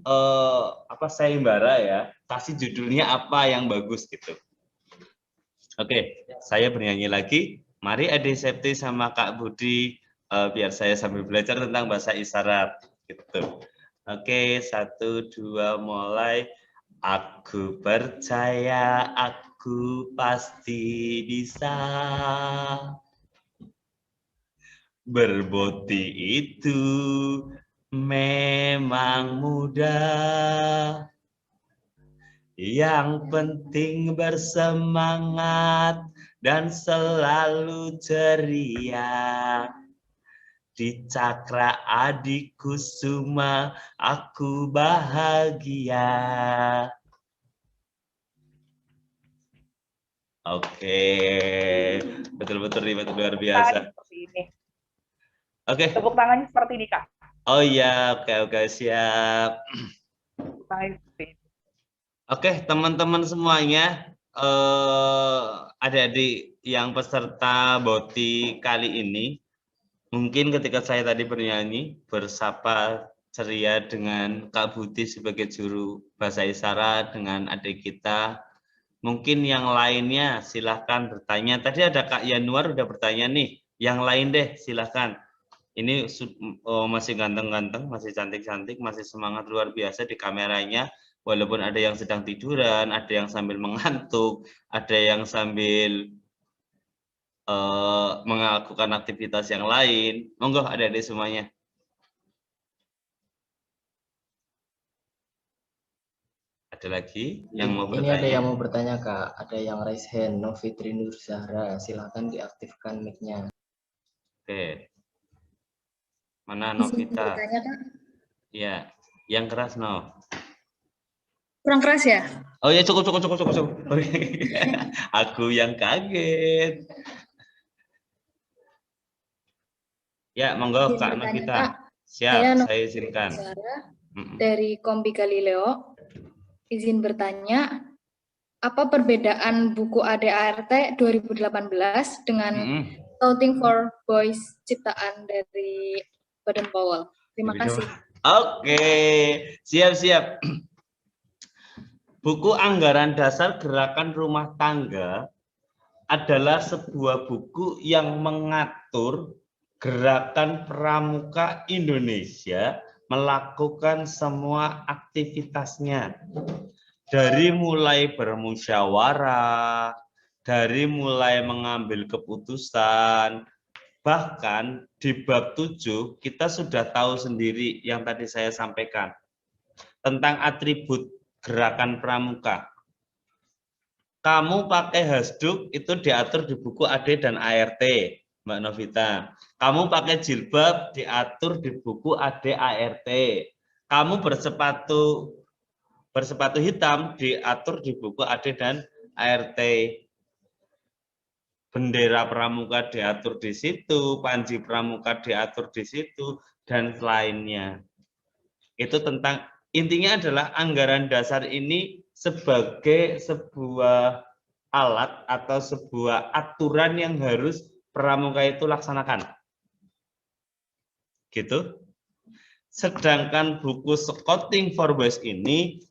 sayembara ya, kasih judulnya apa yang bagus gitu. Oke, saya bernyanyi lagi. Mari Adik Septi sama Kak Budi biar saya sambil belajar tentang bahasa isyarat gitu. Oke, 1, 2, mulai. Aku percaya aku pasti bisa. Berboti itu memang mudah. Yang penting bersemangat dan selalu ceria. Di Cakra Adi Kusuma aku bahagia. Oke, betul-betul luar biasa. Seperti ini. Oke. Tepuk tangannya seperti ini, Kak. Oh iya, oke, siap. Oke, teman-teman semuanya, adik-adik yang peserta BOTI kali ini, mungkin ketika saya tadi bernyanyi, bersapa ceria dengan Kak Budi sebagai juru bahasa isyarat, dengan adik kita, mungkin yang lainnya silahkan bertanya. Tadi ada Kak Yanuar udah bertanya nih, yang lain deh silahkan. Ini masih ganteng-ganteng, masih cantik-cantik, masih semangat luar biasa di kameranya. Walaupun ada yang sedang tiduran, ada yang sambil mengantuk, ada yang sambil melakukan aktivitas yang lain. Monggo adik-adik semuanya. Ada lagi yang mau bertanya? Ini ada yang mau bertanya, Kak. Ada yang raise hand, Novitri Nur Zahra. Silakan diaktifkan mic-nya. Oke. Mana Novita? Ya, yang keras no. Kurang keras ya? Oh ya, cukup. Aku yang kaget. Ya, monggo Kak Novita. Siap, saya izinkan. Dari Kompi Galileo, izin bertanya, apa perbedaan buku ADART 2018 dengan Shouting for Boys ciptaan dari Baden Powell? Terima kasih. Oke, siap. Buku Anggaran Dasar Gerakan Rumah Tangga adalah sebuah buku yang mengatur gerakan pramuka Indonesia melakukan semua aktivitasnya. Dari mulai bermusyawarah, dari mulai mengambil keputusan, bahkan di bab 7 kita sudah tahu sendiri yang tadi saya sampaikan tentang atribut gerakan pramuka. Kamu pakai hasduk itu diatur di buku AD dan ART, Mbak Novita. Kamu pakai jilbab diatur di buku AD ART. Kamu bersepatu hitam diatur di buku AD dan ART. Bendera pramuka diatur di situ, panji pramuka diatur di situ, dan lainnya. Itu tentang, intinya adalah anggaran dasar ini sebagai sebuah alat atau sebuah aturan yang harus pramuka itu laksanakan. Gitu. Sedangkan buku Scouting for Boys ini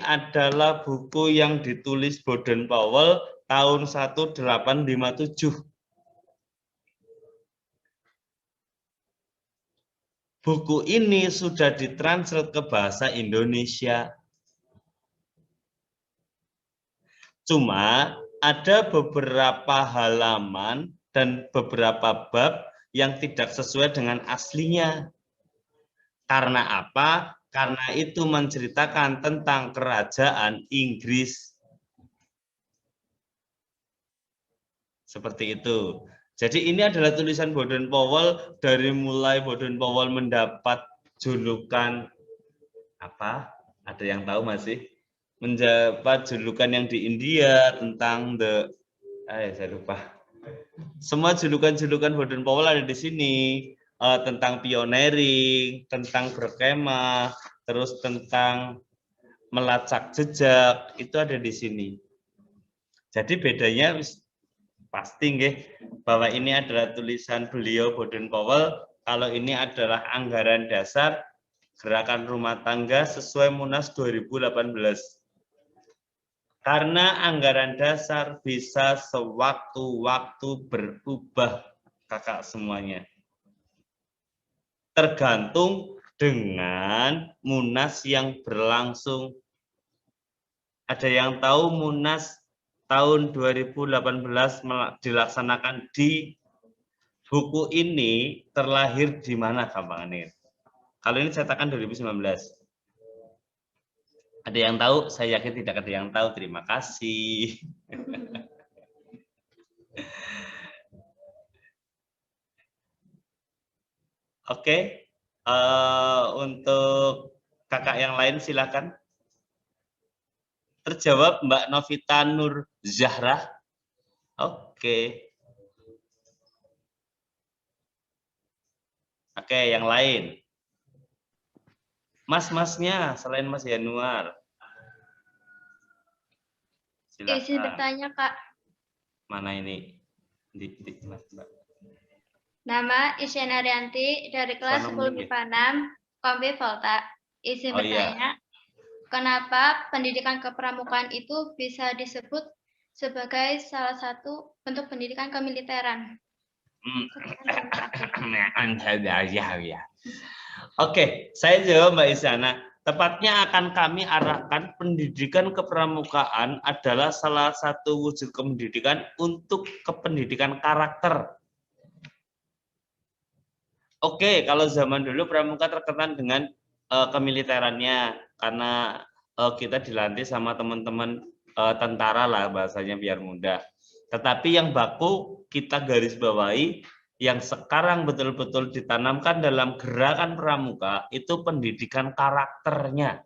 adalah buku yang ditulis Baden Powell tahun 1857. Buku ini sudah ditranslate ke bahasa Indonesia. Cuma ada beberapa halaman dan beberapa bab yang tidak sesuai dengan aslinya. Karena apa? Karena itu menceritakan tentang kerajaan Inggris. Seperti itu. Jadi ini adalah tulisan Baden-Powell, dari mulai Baden-Powell mendapat julukan apa? Ada yang tahu masih? Mendapat julukan yang di India tentang saya lupa. Semua julukan-julukan Baden-Powell ada di sini. Tentang pioneering, tentang berkemah, terus tentang melacak jejak, itu ada di sini. Jadi bedanya pasti nggih, bahwa ini adalah tulisan beliau Baden-Powell, kalau ini adalah anggaran dasar gerakan rumah tangga sesuai Munas 2018. Karena anggaran dasar bisa sewaktu-waktu berubah, kakak semuanya. Tergantung dengan Munas yang berlangsung. Ada yang tahu Munas tahun 2018 dilaksanakan di buku ini terlahir di mana gampangannya? Kalau ini cetakan 2019. Ada yang tahu? Saya yakin tidak ada yang tahu. Terima kasih. Oke, untuk kakak yang lain silakan. Terjawab Mbak Novita Nur Zahra. Oke. Oke, yang lain. Mas-masnya selain Mas Yanuar. Silakan. Izin bertanya, Kak. Mana ini? Mas, Mbak. Nama Isyana Rianti dari kelas 10 MIPA 6, Kombi Volta. Izin bertanya, kenapa pendidikan kepramukaan itu bisa disebut sebagai salah satu bentuk pendidikan kemiliteran? Oke, saya jawab Mbak Isyana. Tepatnya akan kami arahkan pendidikan kepramukaan adalah salah satu wujud pendidikan untuk kependidikan karakter. Oke, kalau zaman dulu pramuka terkesan dengan kemiliterannya karena kita dilatih sama teman-teman tentara lah bahasanya biar mudah. Tetapi yang baku kita garis bawahi yang sekarang betul-betul ditanamkan dalam gerakan pramuka itu pendidikan karakternya.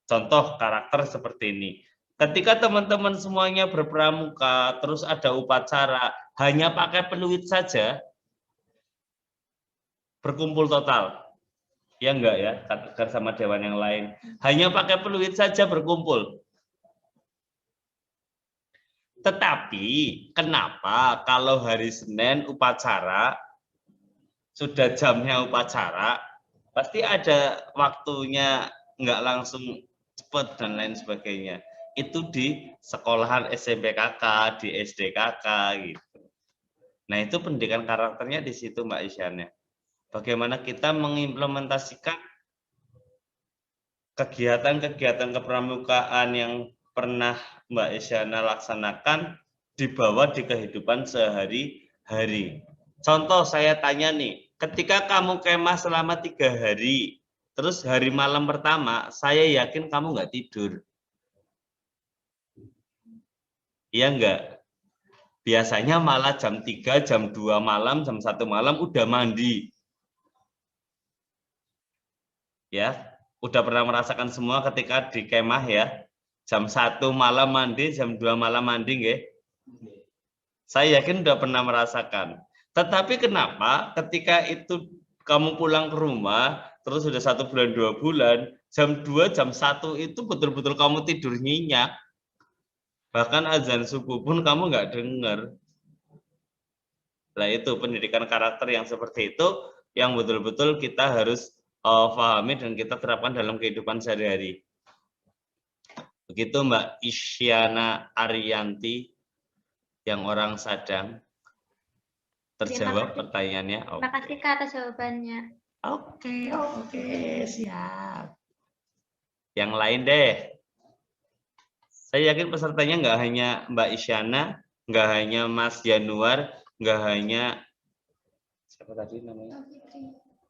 Contoh karakter seperti ini. Ketika teman-teman semuanya berpramuka, terus ada upacara, hanya pakai peluit saja, berkumpul total. Ya enggak ya, katakan sama dewan yang lain. Hanya pakai peluit saja berkumpul. Tetapi kenapa kalau hari Senin upacara, sudah jamnya upacara, pasti ada waktunya enggak langsung cepat dan lain sebagainya. Itu di sekolahan SMP KK, di SD KK gitu. Nah itu pendidikan karakternya di situ Mbak Isyana. Bagaimana kita mengimplementasikan kegiatan-kegiatan kepramukaan yang pernah Mbak Isyana laksanakan dibawa di kehidupan sehari-hari. Contoh saya tanya nih, ketika kamu kemah selama 3 hari, terus hari malam pertama, saya yakin kamu nggak tidur. Iya enggak? Biasanya malah jam 3, jam 2 malam, jam 1 malam udah mandi. Ya, udah pernah merasakan semua ketika di kemah ya. Jam 1 malam mandi, jam 2 malam mandi nggih. Saya yakin udah pernah merasakan. Tetapi kenapa ketika itu kamu pulang ke rumah, terus sudah 1 bulan, 2 bulan, jam 2, jam 1 itu betul-betul kamu tidur nyenyak. Bahkan azan subuh pun kamu nggak dengar. Nah itu pendidikan karakter yang seperti itu yang betul-betul kita harus pahami dan kita terapkan dalam kehidupan sehari-hari. Begitu Mbak Isyana Ariyanti yang orang Sadang. Terjawab pertanyaannya? Terima kasih Kak atas jawabannya. Oke, siap. Yang lain deh. Saya yakin pesertanya nggak hanya Mbak Isyana, nggak hanya Mas Januar, nggak hanya siapa tadi namanya?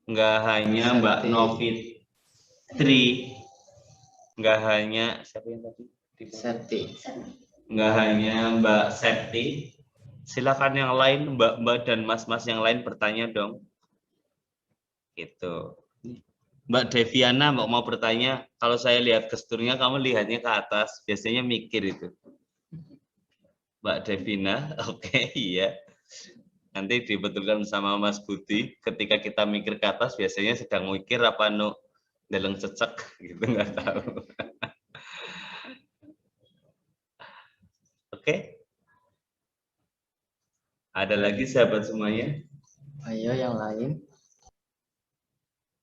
Nggak hanya Mbak Novitri, nggak hanya siapa yang tadi? Septi. Nggak hanya Mbak Septi. Silakan yang lain, Mbak-mbak dan mas-mas yang lain bertanya dong. Gitu. Mbak Deviana mau bertanya, kalau saya lihat gesturnya kamu lihatnya ke atas, biasanya mikir itu. Mbak Devina, oke, iya. Nanti dibetulkan sama Mas Budi, ketika kita mikir ke atas biasanya sedang mikir apa dalam cecek gitu, nggak tahu. Oke. Ada lagi sahabat semuanya? Ayo yang lain.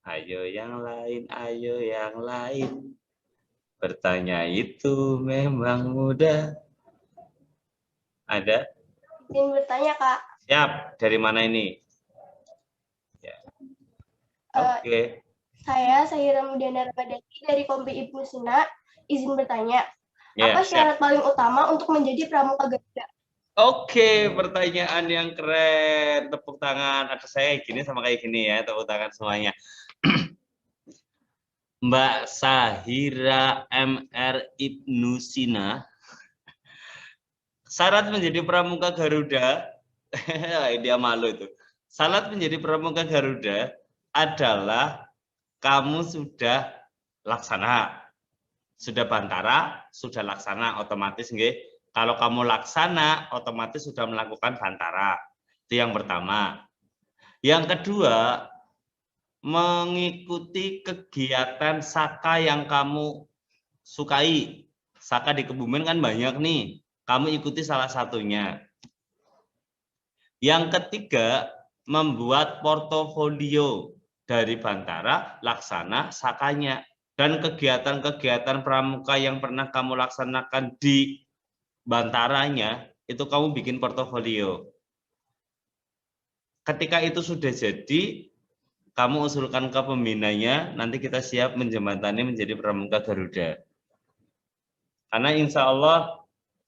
Ayo yang lain, ayo yang lain. Bertanya itu memang mudah. Ada? Izin bertanya, Kak. Siap. Dari mana ini? Ya. Oke. Saya Sahira Mudiana Ramadhani dari Kompi Ibnu Sina. Izin bertanya, Ya, apa syarat paling utama untuk menjadi pramuka Garuda? Oke, pertanyaan yang keren. Tepuk tangan. Ada saya gini sama kayak gini ya, tepuk tangan semuanya. Mbak Sahira MR Ibnu Sina. Syarat menjadi pramuka Garuda, dia malu itu. Syarat menjadi pramuka Garuda adalah kamu sudah laksana. Sudah bantara, sudah laksana, otomatis nggih. Kalau kamu laksana, otomatis sudah melakukan bantara. Itu yang pertama. Yang kedua, mengikuti kegiatan saka yang kamu sukai. Saka di Kebumen kan banyak nih. Kamu ikuti salah satunya. Yang ketiga, membuat portofolio dari bantara, laksana, sakanya. Dan kegiatan-kegiatan pramuka yang pernah kamu laksanakan di bantaranya, itu kamu bikin portofolio. Ketika itu sudah jadi, kamu usulkan ke pembinanya, nanti kita siap menjembatani menjadi pramuka Garuda. Karena insya Allah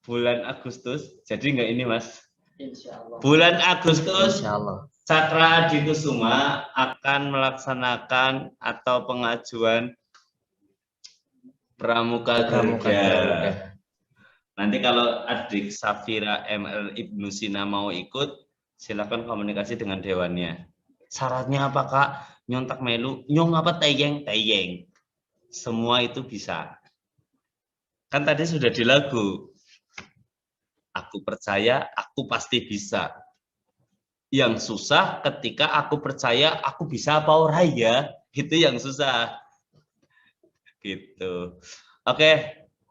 bulan Agustus, jadi enggak ini Mas? Insya Allah. Bulan Agustus, Insya Allah. Cakra Adi Kusuma akan melaksanakan atau pengajuan pramuka Garuda. Nanti kalau adik Safira MR Ibnu Sina mau ikut, silakan komunikasi dengan dewannya. Syaratnya apa Kak? Nyontak melu, nyong apa teyeng? Teyeng. Semua itu bisa. Kan tadi sudah di lagu. Aku percaya, aku pasti bisa. Yang susah ketika aku percaya, aku bisa apa ora ya? Itu yang susah. Gitu. Oke,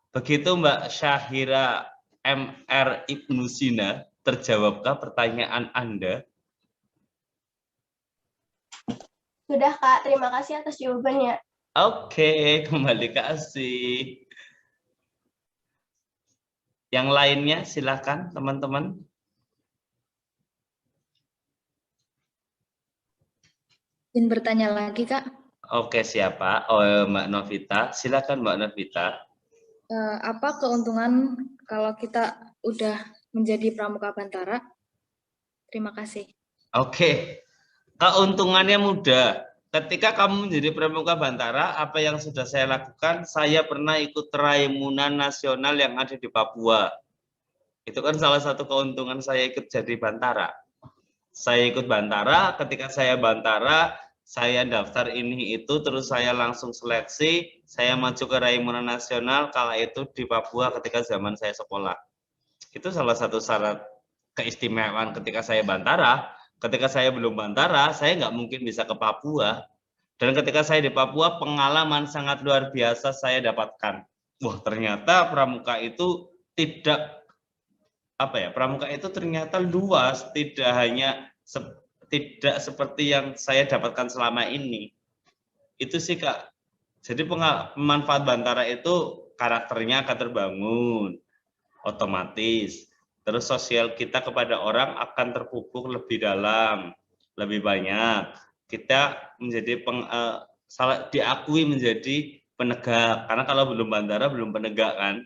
begitu Mbak Syahira MR Ibnu Sina, terjawabkah pertanyaan Anda? Sudah, Kak. Terima kasih atas jawabannya. Oke, kembali kasih. Yang lainnya silakan teman-teman. Izin bertanya lagi, Kak. Oke, siapa? Oh, Mbak Novita. Silakan Mbak Novita. Apa keuntungan kalau kita udah menjadi pramuka bantara? Terima kasih. Oke, keuntungannya mudah. Ketika kamu menjadi pramuka bantara, apa yang sudah saya lakukan? Saya pernah ikut Raimunan Nasional yang ada di Papua. Itu kan salah satu keuntungan saya ikut jadi bantara. Saya ikut bantara, ketika saya bantara, saya daftar ini itu, terus saya langsung seleksi, saya maju ke Raimunan Nasional, kala itu di Papua ketika zaman saya sekolah. Itu salah satu syarat keistimewaan ketika saya bantara. Ketika saya belum bantara, saya nggak mungkin bisa ke Papua. Dan ketika saya di Papua, pengalaman sangat luar biasa saya dapatkan. Wah, ternyata pramuka itu pramuka itu ternyata luas, tidak seperti yang saya dapatkan selama ini. Itu sih Kak. Jadi manfaat bantara itu karakternya akan terbangun otomatis. Terus sosial kita kepada orang akan terpupuk lebih dalam, lebih banyak. Kita menjadi diakui menjadi penegak. Karena kalau belum bantara belum penegak kan.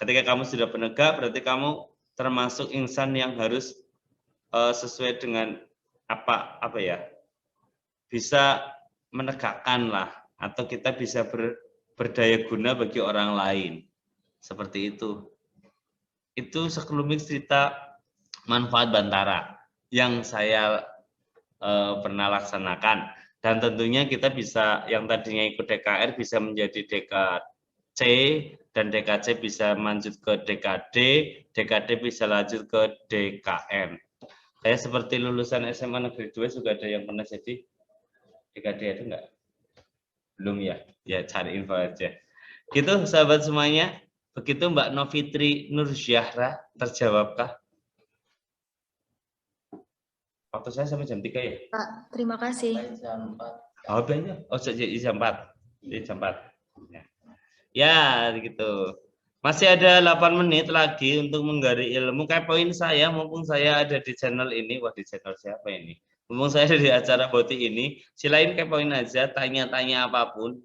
Ketika kamu sudah penegak, berarti kamu termasuk insan yang harus sesuai dengan apa ya, bisa menegakkan lah, atau kita bisa berdaya guna bagi orang lain. Seperti itu. Itu sekelumit cerita manfaat Bantara yang saya pernah laksanakan. Dan tentunya kita bisa, yang tadinya ikut DKR bisa menjadi DKC, dan DKC bisa lanjut ke DKD, DKD bisa lanjut ke DKN. Saya seperti lulusan SMA Negeri 2 juga ada yang pernah jadi DKD, ada enggak? Belum ya? Ya cari info aja. Gitu sahabat semuanya. Begitu Mbak Novitri Nursyahra, terjawabkah? Waktu saya sampai jam 3 ya? Pak, terima kasih. Oh, banyak. Oh, jam 4. Jam 4. Ya, gitu. Masih ada 8 menit lagi untuk menggali ilmu. Kayak poin saya, mumpung saya ada di channel ini. Wah, di channel siapa ini? Mumpung saya ada di acara Boti ini, silain kepoin aja, tanya-tanya apapun.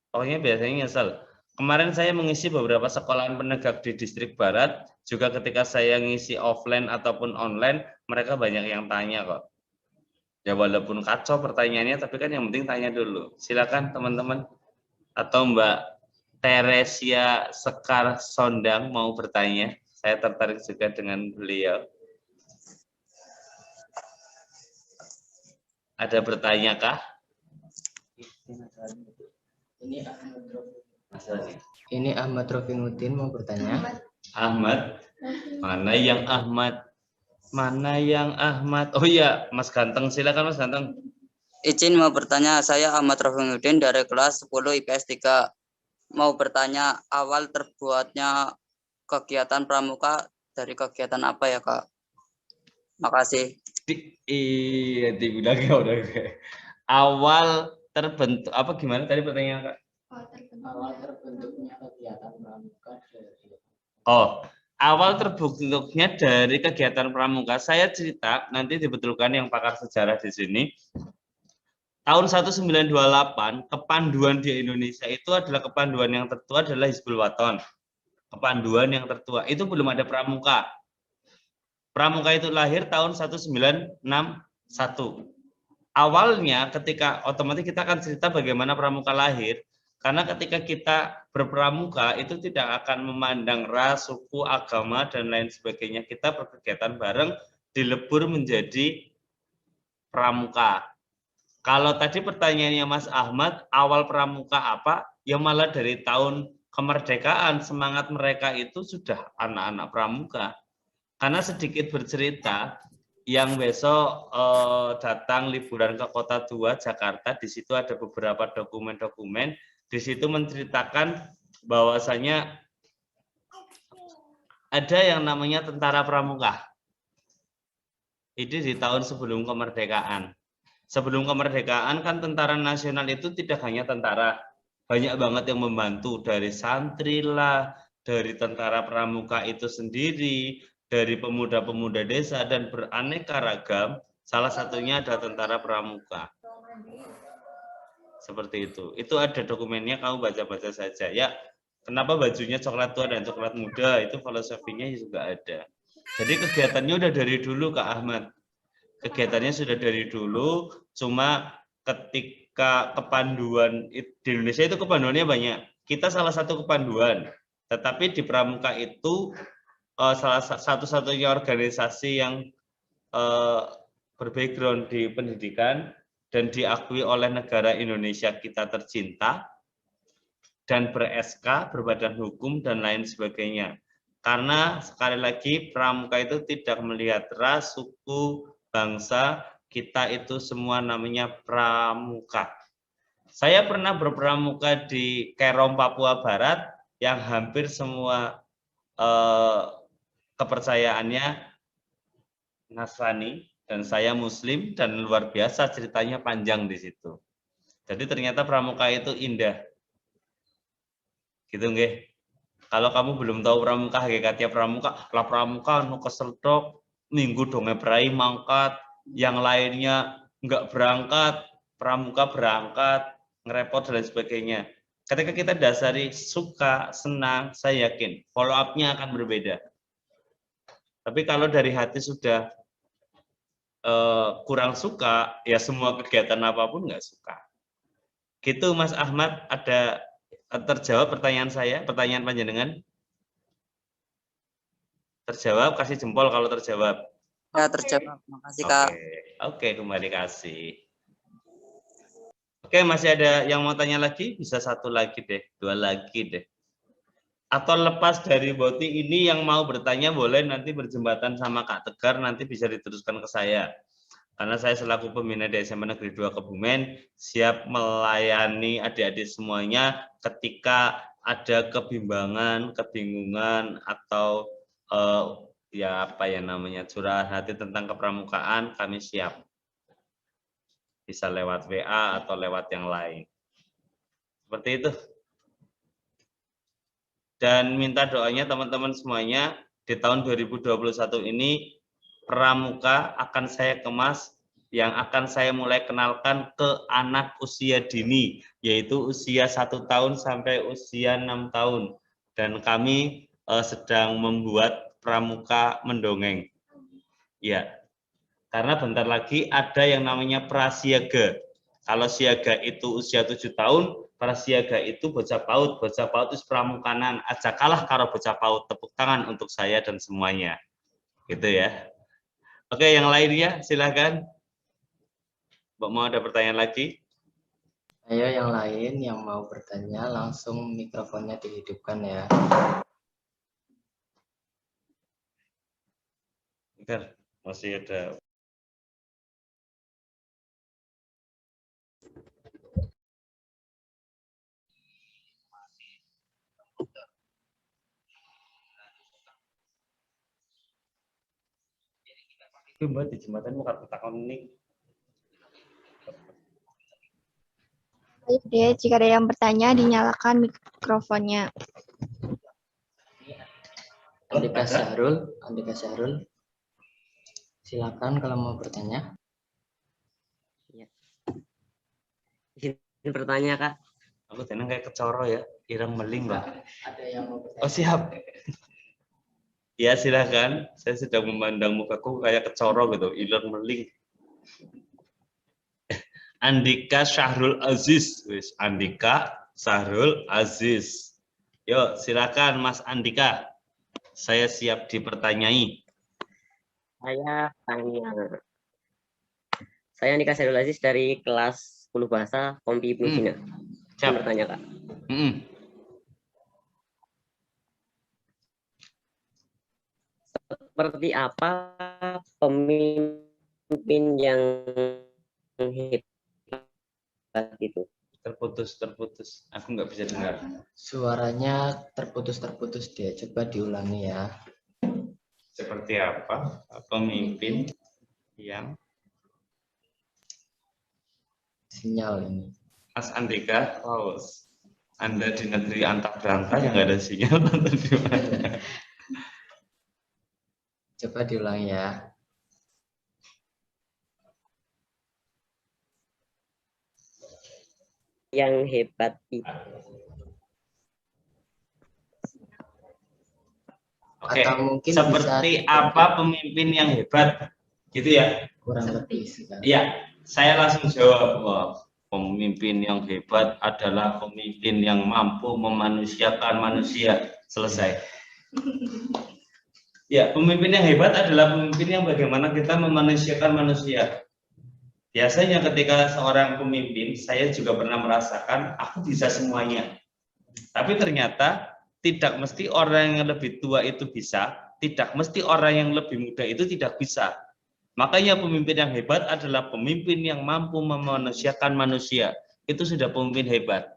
Pokoknya biasanya nyesel. Kemarin saya mengisi beberapa sekolahan penegak di distrik barat, juga ketika saya ngisi offline ataupun online, mereka banyak yang tanya kok. Ya walaupun kacau pertanyaannya, tapi kan yang penting tanya dulu. Silakan teman-teman. Atau Mbak Teresia Sekar Sondang mau bertanya. Saya tertarik juga dengan beliau. Ada bertanya kah? Ini Ahmad Rofinuddin mau bertanya. Ahmad? Mana yang Ahmad? Mana yang Ahmad? Oh iya, Mas Ganteng. Silakan Mas Ganteng. Izin mau bertanya, saya Ahmad Rofinuddin dari kelas 10 IPS 3. Mau bertanya, awal terbuatnya kegiatan pramuka dari kegiatan apa ya, Kak? Makasih. Iya, dibilang ya udah. Awal terbentuk apa gimana tadi pertanyaan Kak? Awal terbentuknya kegiatan pramuka dari. Oh, awal terbentuknya dari kegiatan pramuka. Saya cerita nanti dibetulkan yang pakar sejarah di sini. Tahun 1928 kepanduan di Indonesia itu adalah kepanduan yang tertua adalah Hizbul Waton. Kepanduan yang tertua itu belum ada pramuka. Pramuka itu lahir tahun 1961. Awalnya ketika otomatis kita akan cerita bagaimana pramuka lahir, karena ketika kita berpramuka itu tidak akan memandang ras, suku, agama dan lain sebagainya. Kita berkegiatan bareng dilebur menjadi pramuka. Kalau tadi pertanyaannya Mas Ahmad, awal pramuka apa? Ya malah dari tahun kemerdekaan semangat mereka itu sudah anak-anak pramuka. Karena sedikit bercerita, yang besok datang liburan ke Kota Tua, Jakarta, di situ ada beberapa dokumen-dokumen, di situ menceritakan bahwasanya ada yang namanya tentara pramuka. Ini di tahun sebelum kemerdekaan. Sebelum kemerdekaan kan tentara nasional itu tidak hanya tentara, banyak banget yang membantu, dari santri lah, dari tentara pramuka itu sendiri, dari pemuda-pemuda desa, dan beraneka ragam, salah satunya ada tentara pramuka. Seperti itu ada dokumennya, kamu baca-baca saja. Ya, kenapa bajunya coklat tua dan coklat muda, itu filosofinya juga ada. Jadi kegiatannya udah dari dulu Kak Ahmad. Kegiatannya sudah dari dulu, cuma ketika kepanduan di Indonesia itu kepanduannya banyak. Kita salah satu kepanduan, tetapi di pramuka itu salah satu-satunya organisasi yang berbackground di pendidikan dan diakui oleh negara Indonesia kita tercinta dan ber-SK, berbadan hukum dan lain sebagainya. Karena sekali lagi pramuka itu tidak melihat ras, suku, bangsa, kita itu semua namanya pramuka. Saya pernah berpramuka di Kerom, Papua Barat, yang hampir semua kepercayaannya Nasrani, dan saya Muslim, dan luar biasa ceritanya panjang di situ. Jadi ternyata pramuka itu indah. Gitu nggih. Kalau kamu belum tahu pramuka, hakikatnya pramuka, lah pramuka nu keseldok, minggu donge prai mangkat, yang lainnya enggak berangkat, pramuka berangkat, ngerepot dan sebagainya. Ketika kita dasari suka, senang, saya yakin follow up-nya akan berbeda. Tapi kalau dari hati sudah kurang suka, ya semua kegiatan apapun nggak suka. Gitu Mas Ahmad, ada terjawab pertanyaan saya, pertanyaan panjenengan? Terjawab, kasih jempol kalau terjawab. Ya, terjawab. Makasih, Kak. Oke, kembali kasih. Oke, masih ada yang mau tanya lagi? Bisa satu lagi deh, dua lagi deh. Atau lepas dari Boti ini yang mau bertanya boleh nanti berjembatan sama Kak Tegar, nanti bisa diteruskan ke saya. Karena saya selaku pembina di SMA Negeri 2 Kebumen siap melayani adik-adik semuanya ketika ada kebimbangan, kebingungan atau ya apa ya namanya curahan hati tentang kepramukaan, kami siap. Bisa lewat WA atau lewat yang lain. Seperti itu. Dan minta doanya teman-teman semuanya di tahun 2021 ini pramuka akan saya kemas yang akan saya mulai kenalkan ke anak usia dini, yaitu usia 1 tahun sampai usia 6 tahun. Dan kami sedang membuat pramuka mendongeng. Ya, karena bentar lagi ada yang namanya prasiaga. Kalau siaga itu usia 7 tahun, prasiaga itu bocah PAUD. Bocah PAUD itu pramukanan. Aja kalah karo bocah PAUD. Tepuk tangan untuk saya dan semuanya. Gitu ya. Oke, yang lainnya silakan. Mbak mau ada pertanyaan lagi? Ayo yang lain yang mau bertanya langsung mikrofonnya dihidupkan ya. Bentar, masih ada. Mbak di jembatan mau takon ini. Ayo deh, jika ada yang bertanya, dinyalakan mikrofonnya. Andika Syahrul, silakan kalau mau bertanya. Ya. Izin bertanya, Kak. Aku tenang kayak kecoro ya, ireng meling Mbak. Ada yang mau bertanya. Oh siap. Ya silakan, saya sedang memandang mukaku kayak kecoro gitu, ireng meling. Andika Syahrul Aziz, Andika Syahrul Aziz. Yuk silakan Mas Andika, saya siap dipertanyai. Saya Andika Syahrul Aziz dari kelas 10 bahasa Kompi Ibnu Sina. Saya bertanya, Kak. Seperti apa pemimpin yang hebat itu? Terputus. Aku nggak bisa dengar. Suaranya terputus dia. Coba diulangi ya. Seperti apa pemimpin yang sinyal ini? Mas Andika, Anda di negeri antar berantah yang nggak ada sinyal atau di mana? Coba diulangi ya. Yang hebat itu. Oke, seperti apa pemimpin yang hebat, gitu ya? Kurang lebih. Iya, saya langsung jawab. Pemimpin yang hebat adalah pemimpin yang mampu memanusiakan manusia. Selesai. Ya, pemimpin yang hebat adalah pemimpin yang bagaimana kita memanusiakan manusia. Biasanya ketika seorang pemimpin, saya juga pernah merasakan aku bisa semuanya. Tapi ternyata tidak mesti orang yang lebih tua itu bisa, tidak mesti orang yang lebih muda itu tidak bisa. Makanya pemimpin yang hebat adalah pemimpin yang mampu memanusiakan manusia. Itu sudah pemimpin hebat.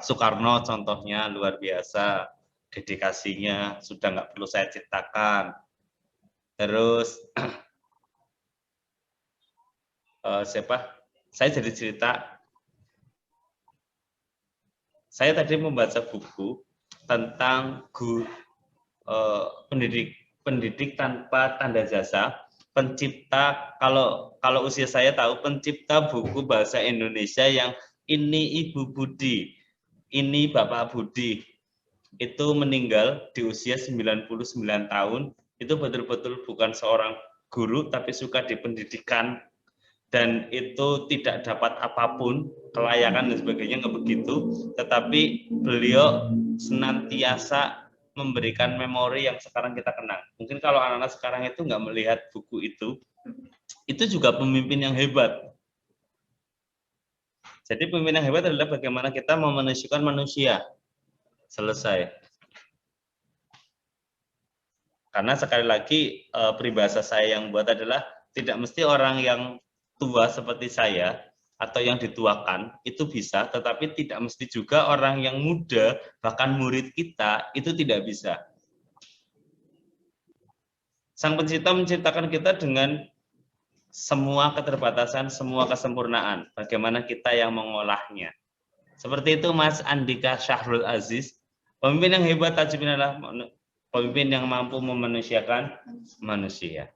Soekarno contohnya luar biasa. Dedikasinya sudah nggak perlu saya ceritakan. Terus siapa? Saya jadi cerita. Saya tadi membaca buku tentang pendidik tanpa tanda jasa. Pencipta, kalau usia saya tahu, pencipta buku bahasa Indonesia yang ini Ibu Budi, ini Bapak Budi, itu meninggal di usia 99 tahun, itu betul-betul bukan seorang guru, tapi suka di pendidikan, dan itu tidak dapat apapun, kelayakan dan sebagainya, nggak begitu, tetapi beliau senantiasa memberikan memori yang sekarang kita kenang. Mungkin kalau anak-anak sekarang itu nggak melihat buku itu juga pemimpin yang hebat. Jadi pemimpin yang hebat adalah bagaimana kita memanusiakan manusia. Selesai. Karena sekali lagi peribahasa saya yang buat adalah tidak mesti orang yang tua seperti saya atau yang dituakan itu bisa, tetapi tidak mesti juga orang yang muda, bahkan murid kita itu tidak bisa. Sang Pencipta menciptakan kita dengan semua keterbatasan, semua kesempurnaan. Bagaimana kita yang mengolahnya. Seperti itu Mas Andika Syahrul Aziz. Pemimpin yang hebat tajibin adalah pemimpin yang mampu memanusiakan manusia.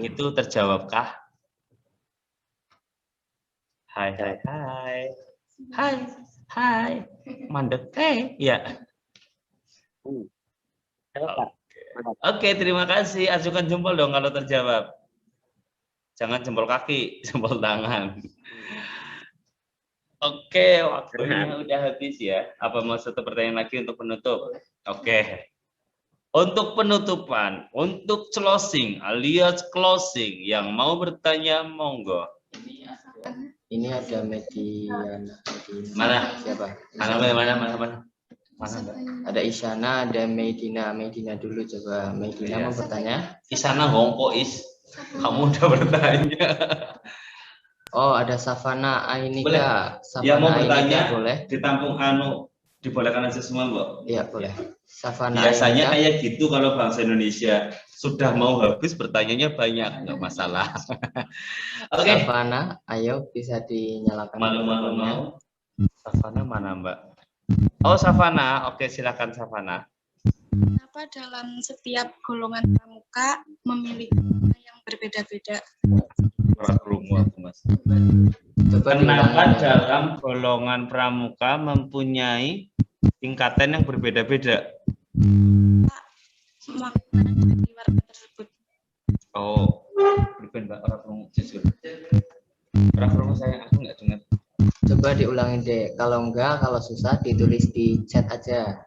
Itu terjawabkah? Hai, hai, hai. Hai, hai. Mandek, ya. Oke, terima kasih. Ajukan jempol dong kalau terjawab. Jangan jempol kaki, jempol tangan. Oke, waktunya udah habis ya. Apa mau satu pertanyaan lagi untuk penutup? Oke. Untuk penutupan, untuk closing alias closing, yang mau bertanya monggo. Ini ada Mediana. Mana? Siapa? Mana? Ada Isyana, ada Medina. Medina dulu coba. Medina mau bertanya? Isyana Hongko Is. Kamu udah bertanya. Oh, ada Savana Ainika. Boleh. Savana Ya mau Ainika, bertanya boleh. Ditampung dibolehkan aja semua, Mbak. Iya, boleh. Savana Biasanya Ainika. kayak gitu kalau bahasa Indonesia. Sudah mau habis pertanyaannya banyak, nggak masalah. Oke. Savana, ayo bisa dinyalakan. Mau. Savana mana, Mbak? Oh, Savana. Oke, silakan Savana. Kenapa dalam setiap golongan pramuka memiliki warna yang berbeda-beda? Kenapa dalam golongan pramuka mempunyai tingkatan yang berbeda-beda? Makna dari warna tersebut. Oh, bukan Mbak, orang jujur. Orang saya aku nggak dengar. Coba diulangin deh. Kalau enggak, kalau susah ditulis di chat aja.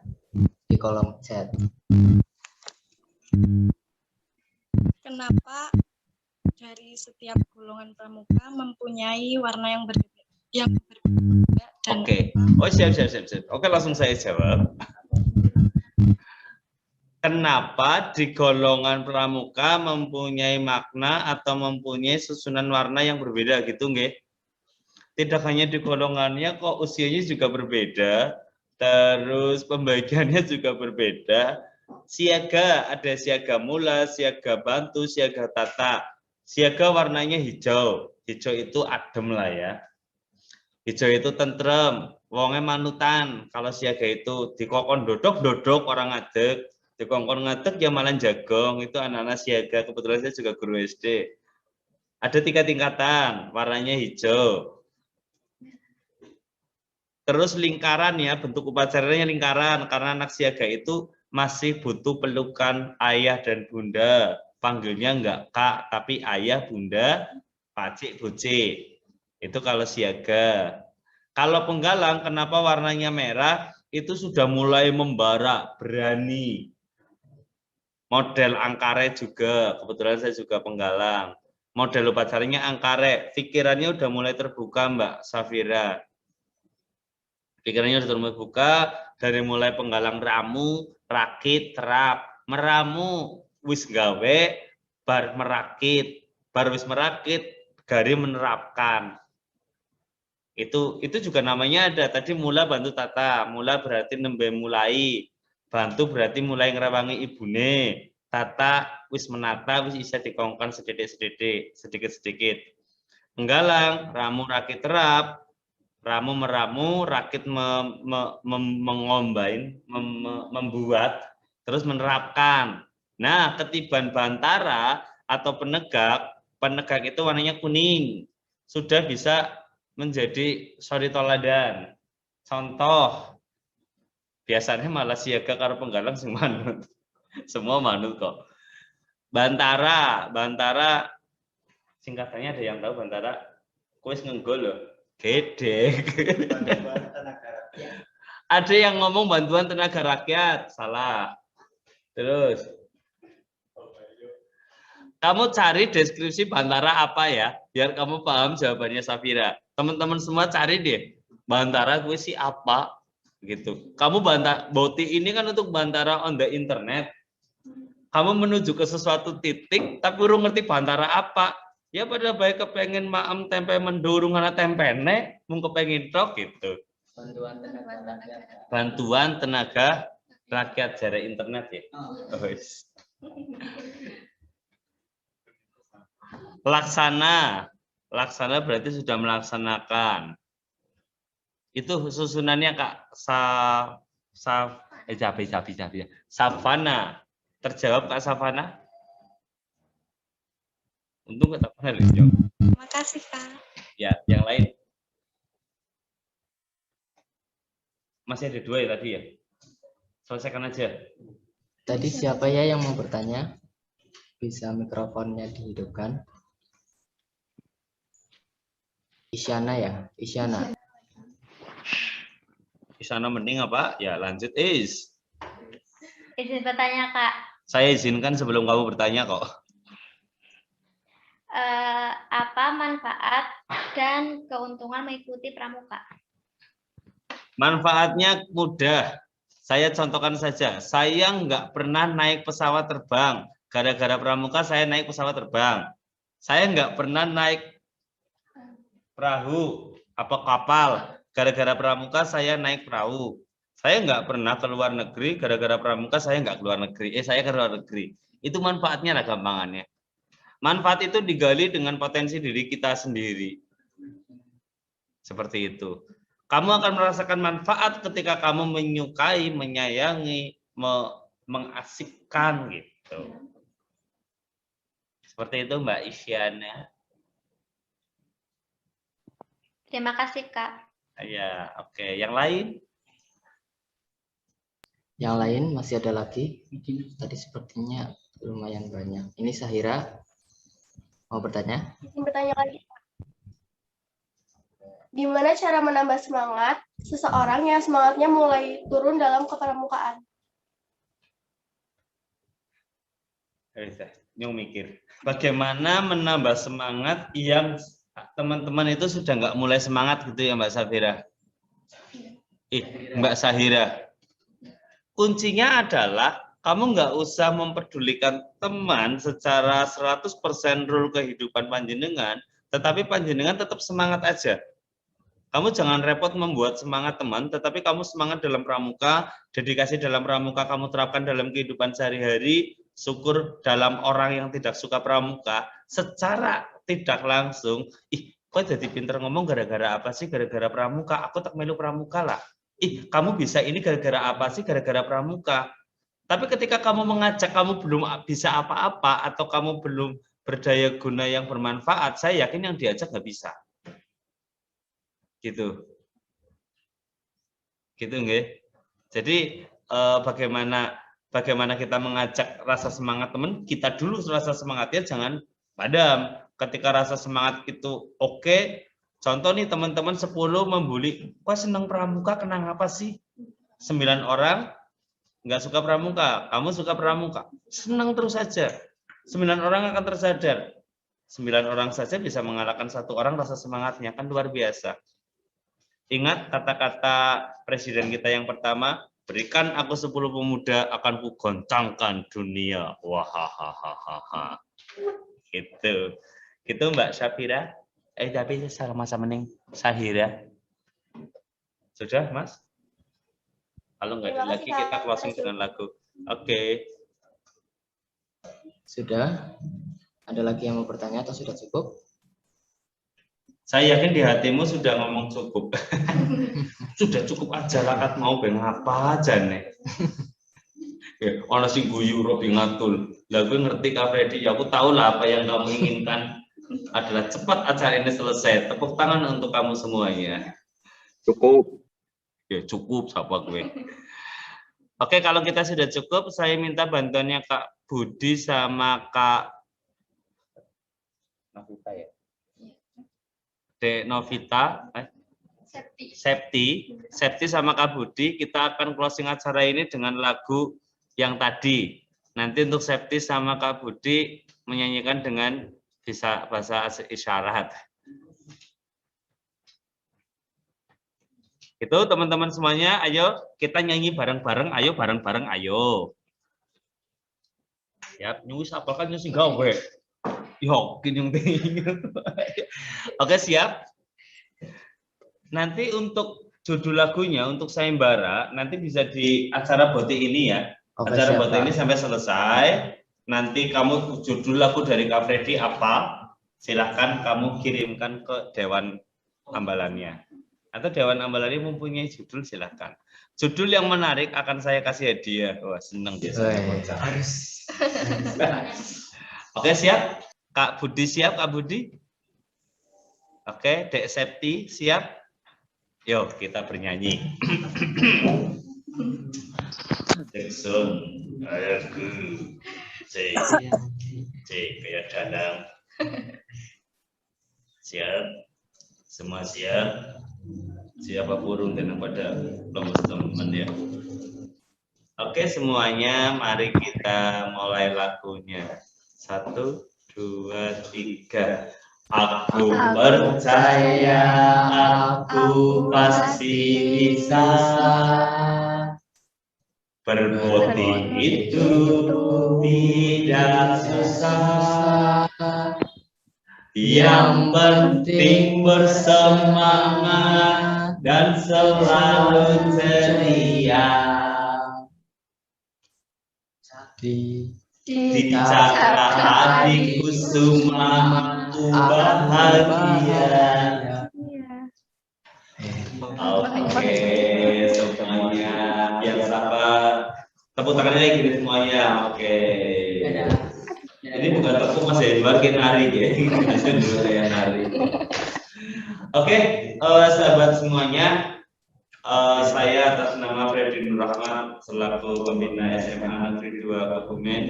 Di kolom chat. Kenapa dari setiap golongan pramuka mempunyai warna yang berbeda? Oke. Oh, siap. Oke, langsung saya jawab. Kenapa di golongan pramuka mempunyai makna atau mempunyai susunan warna yang berbeda gitu, nggih? Tidak hanya di golongannya, kok usianya juga berbeda, terus pembagiannya juga berbeda. Siaga, ada siaga mula, siaga bantu, siaga tata. Siaga warnanya hijau. Hijau itu adem lah ya. Hijau itu tentrem, wonge manutan. Kalau siaga itu dikokon dodok orang ngadeg. Dikongkon ngadeg ya malah jagong. Itu anak-anak siaga. Kebetulan saya juga guru SD. Ada 3 tingkatan, warnanya hijau. Terus lingkaran ya, bentuk upacaranya lingkaran. Karena anak siaga itu masih butuh pelukan ayah dan bunda. Panggilnya enggak kak, tapi ayah, bunda, pacik, bucik. Itu kalau siaga. Kalau penggalang, kenapa warnanya merah? Itu sudah mulai membara, berani. Model angkare juga, kebetulan saya juga penggalang. Model upacaranya angkare, pikirannya udah mulai terbuka Mbak Safira. Pikirannya sudah mulai buka, dari mulai penggalang ramu, rakit, terap, meramu, wis gawe, bar merakit, bar wis merakit, gari menerapkan. Itu juga namanya ada tadi mula bantu tata, mula berarti nembe mulai, bantu berarti mulai ngerawangi ibune, tata wis menata, wis bisa dikongkon sedikit-sedikit. Penggalang, ramu rakit terap, ramu meramu, rakit mengombain, membuat, terus menerapkan. Nah, ketiban bantara atau penegak itu warnanya kuning. sudah bisa menjadi suri toladan. Contoh, biasanya malah siaga karo penggalang sing manut. Semua manut kok. Bantara singkatannya ada yang tahu Bantara? Kuis ngenggol loh. Gede. Ada yang ngomong bantuan tenaga rakyat, salah. Terus, kamu cari deskripsi Bantara apa ya, biar kamu paham jawabannya Safira. Teman-teman semua cari deh, Bantara gue sih apa, gitu. Kamu Boti ini kan untuk Bantara on the internet. Kamu menuju ke sesuatu titik, tapi urung ngerti Bantara apa. Ya pada baik kepengen maem tempe mendurung anak tempene, mung kepengen tok gitu. Bantuan tenaga rakyat jarak internet ya. Laksana berarti sudah melaksanakan. Itu susunannya Kak Savana. Terjawab Kak Savana? Untung Kak Savana lebih jauh. Terima kasih Kak. Ya, yang lain. Masih ada 2 ya tadi ya? Selesaikan aja. Tadi siapa ya yang mau bertanya? Bisa mikrofonnya dihidupkan. Isyana ya? Isyana. Isyana mending apa? Ya lanjut Is. Izin bertanya Kak. Saya izinkan sebelum kamu bertanya kok. Apa manfaat dan keuntungan mengikuti pramuka? Manfaatnya mudah. Saya contohkan saja. Saya nggak pernah naik pesawat terbang. Gara-gara pramuka saya naik pesawat terbang. Saya nggak pernah naik perahu apa kapal. Gara-gara pramuka saya naik perahu. Saya nggak pernah ke luar negeri. Gara-gara pramuka saya nggak keluar negeri. Saya ke luar negeri. Itu manfaatnya lah gampangannya. Manfaat itu digali dengan potensi diri kita sendiri. Seperti itu. Kamu akan merasakan manfaat ketika kamu menyukai, menyayangi, mengasikkan gitu. Seperti itu Mbak Isyana. Terima kasih Kak. Ya, oke. Yang lain? Yang lain masih ada lagi. Tadi sepertinya lumayan banyak. Ini Sahira. Mau bertanya? Ingin bertanya lagi. Gimana cara menambah semangat seseorang yang semangatnya mulai turun dalam kepramukaan? Nyung mikir. Bagaimana menambah semangat yang teman-teman itu sudah nggak mulai semangat gitu ya Mbak Safira? Mbak Sahira. Kuncinya adalah kamu nggak usah memperdulikan teman secara 100% rule kehidupan panjenengan, tetapi panjenengan tetap semangat aja. Kamu jangan repot membuat semangat teman, tetapi kamu semangat dalam pramuka, dedikasi dalam pramuka kamu terapkan dalam kehidupan sehari-hari, syukur dalam orang yang tidak suka pramuka, secara tidak langsung, kok jadi pinter ngomong gara-gara apa sih? Gara-gara pramuka, aku tak melu pramuka lah. Kamu bisa ini gara-gara apa sih? Gara-gara pramuka. Tapi ketika kamu mengajak, kamu belum bisa apa-apa, atau kamu belum berdaya guna yang bermanfaat, saya yakin yang diajak nggak bisa. Gitu nggih. Jadi bagaimana kita mengajak rasa semangat teman, kita dulu rasa semangatnya jangan padam. Ketika rasa semangat itu oke, contoh nih teman-teman 10 membuli, kok seneng pramuka, kenapa apa sih? 9 orang nggak suka pramuka, kamu suka pramuka, senang terus saja. 9 orang akan tersadar. 9 orang saja bisa mengalahkan 1 orang rasa semangatnya, kan luar biasa. Ingat kata-kata presiden kita yang pertama, berikan aku 10 pemuda akan kugoncangkan dunia. Wahahaha. Gitu Mbak Syafira. Tapi sama-sama ning Sahira. Sudah Mas? Kalau nggak ada lagi kita closing dengan lagu. Oke. Sudah? Ada lagi yang mau bertanya atau sudah cukup? Saya yakin di hatimu sudah ngomong cukup. Sudah cukup aja lah Kat, mau ben apa aja nih. Ono sing guyu ro ngatul. Lah gue ngerti Kak Freddy, ya aku tahu lah apa yang kamu inginkan. adalah cepat acara ini selesai. Tepuk tangan untuk kamu semuanya. Cukup. Ya cukup, siapa gue. Oke, kalau kita sudah cukup, saya minta bantuannya Kak Budi sama Kak Novita ya. Dek Novita, Septi sama Kak Budi, kita akan closing acara ini dengan lagu yang tadi. Nanti untuk Septi sama Kak Budi menyanyikan dengan bisa bahasa isyarat. Itu teman-teman semuanya, ayo kita nyanyi bareng-bareng, ayo bareng-bareng, ayo. Siap, nyuwis apalkan nyusi gawe. Yakin yang Oke, siap. Nanti untuk judul lagunya, untuk sayembara, nanti bisa di acara botik ini ya. Oke, acara siap, botik Pak. ini sampai selesai. Nanti kamu judul lagu dari Kak Freddy apa? Silahkan kamu kirimkan ke Dewan Ambalannya. Atau Dewan Ambalannya mempunyai judul, silahkan. Judul yang menarik akan saya kasih hadiah. Wah, senang biasanya. Harus. Oke, siap? Kak Budi siap, Kak Budi? Oke, Dek Septi siap? Yuk, kita bernyanyi. Jackson, aku, C, kayak danang. Siap? Semua siap? Siapa burung dan pada lemes teman ya? Oke, semuanya, mari kita mulai lagunya. 1, 2, 3. Aku percaya aku pasti bisa. Berbotik itu tidak susah. Yang penting bersemangat dan selalu ceria. Di cakra hatiku aku bahagia. Oke, semuanya yang sabar. Tepuk tangan lagi semuanya. Oke. Ini bukan tepuk Mas Edward, kita nari ya. Saya nari. Oke, sahabat semuanya. Saya atas nama Freddy Nur Rahmat selaku pembina SMA Negeri 2 Kebumen,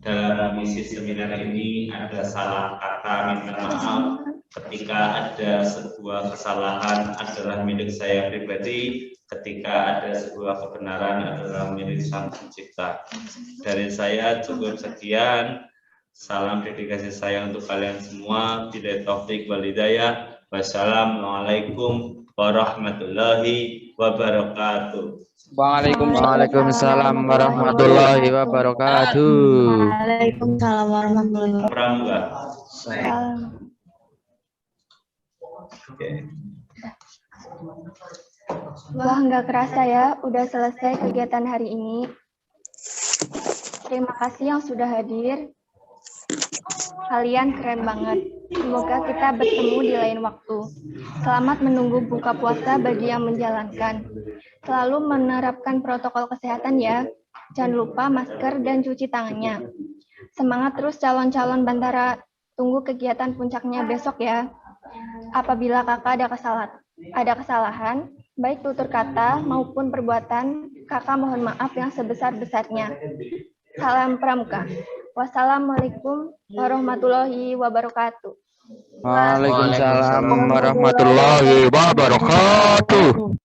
dalam misi seminar ini ada salah kata, minta maaf. Ketika ada sebuah kesalahan adalah milik saya pribadi, ketika ada sebuah kebenaran adalah milik Sang Pencipta. Dari saya cukup sekian. Salam dedikasi saya untuk kalian semua. Billahi taufik wal hidayah. Wassalamualaikum warahmatullahi wabarakatuh. Waalaikumsalam warahmatullahi wabarakatuh. Waalaikumsalam warahmatullahi wabarakatuh. Wah, nggak kerasa ya, udah selesai kegiatan hari ini. Terima kasih yang sudah hadir. Kalian keren banget. Semoga kita bertemu di lain waktu. Selamat menunggu buka puasa bagi yang menjalankan. Selalu menerapkan protokol kesehatan ya. Jangan lupa masker dan cuci tangannya. Semangat terus calon-calon Bantara. Tunggu kegiatan puncaknya besok ya. Apabila kakak ada kesalahan, baik tutur kata maupun perbuatan, kakak mohon maaf yang sebesar-besarnya. Salam Pramuka. Wassalamualaikum warahmatullahi wabarakatuh. Waalaikumsalam warahmatullahi wabarakatuh.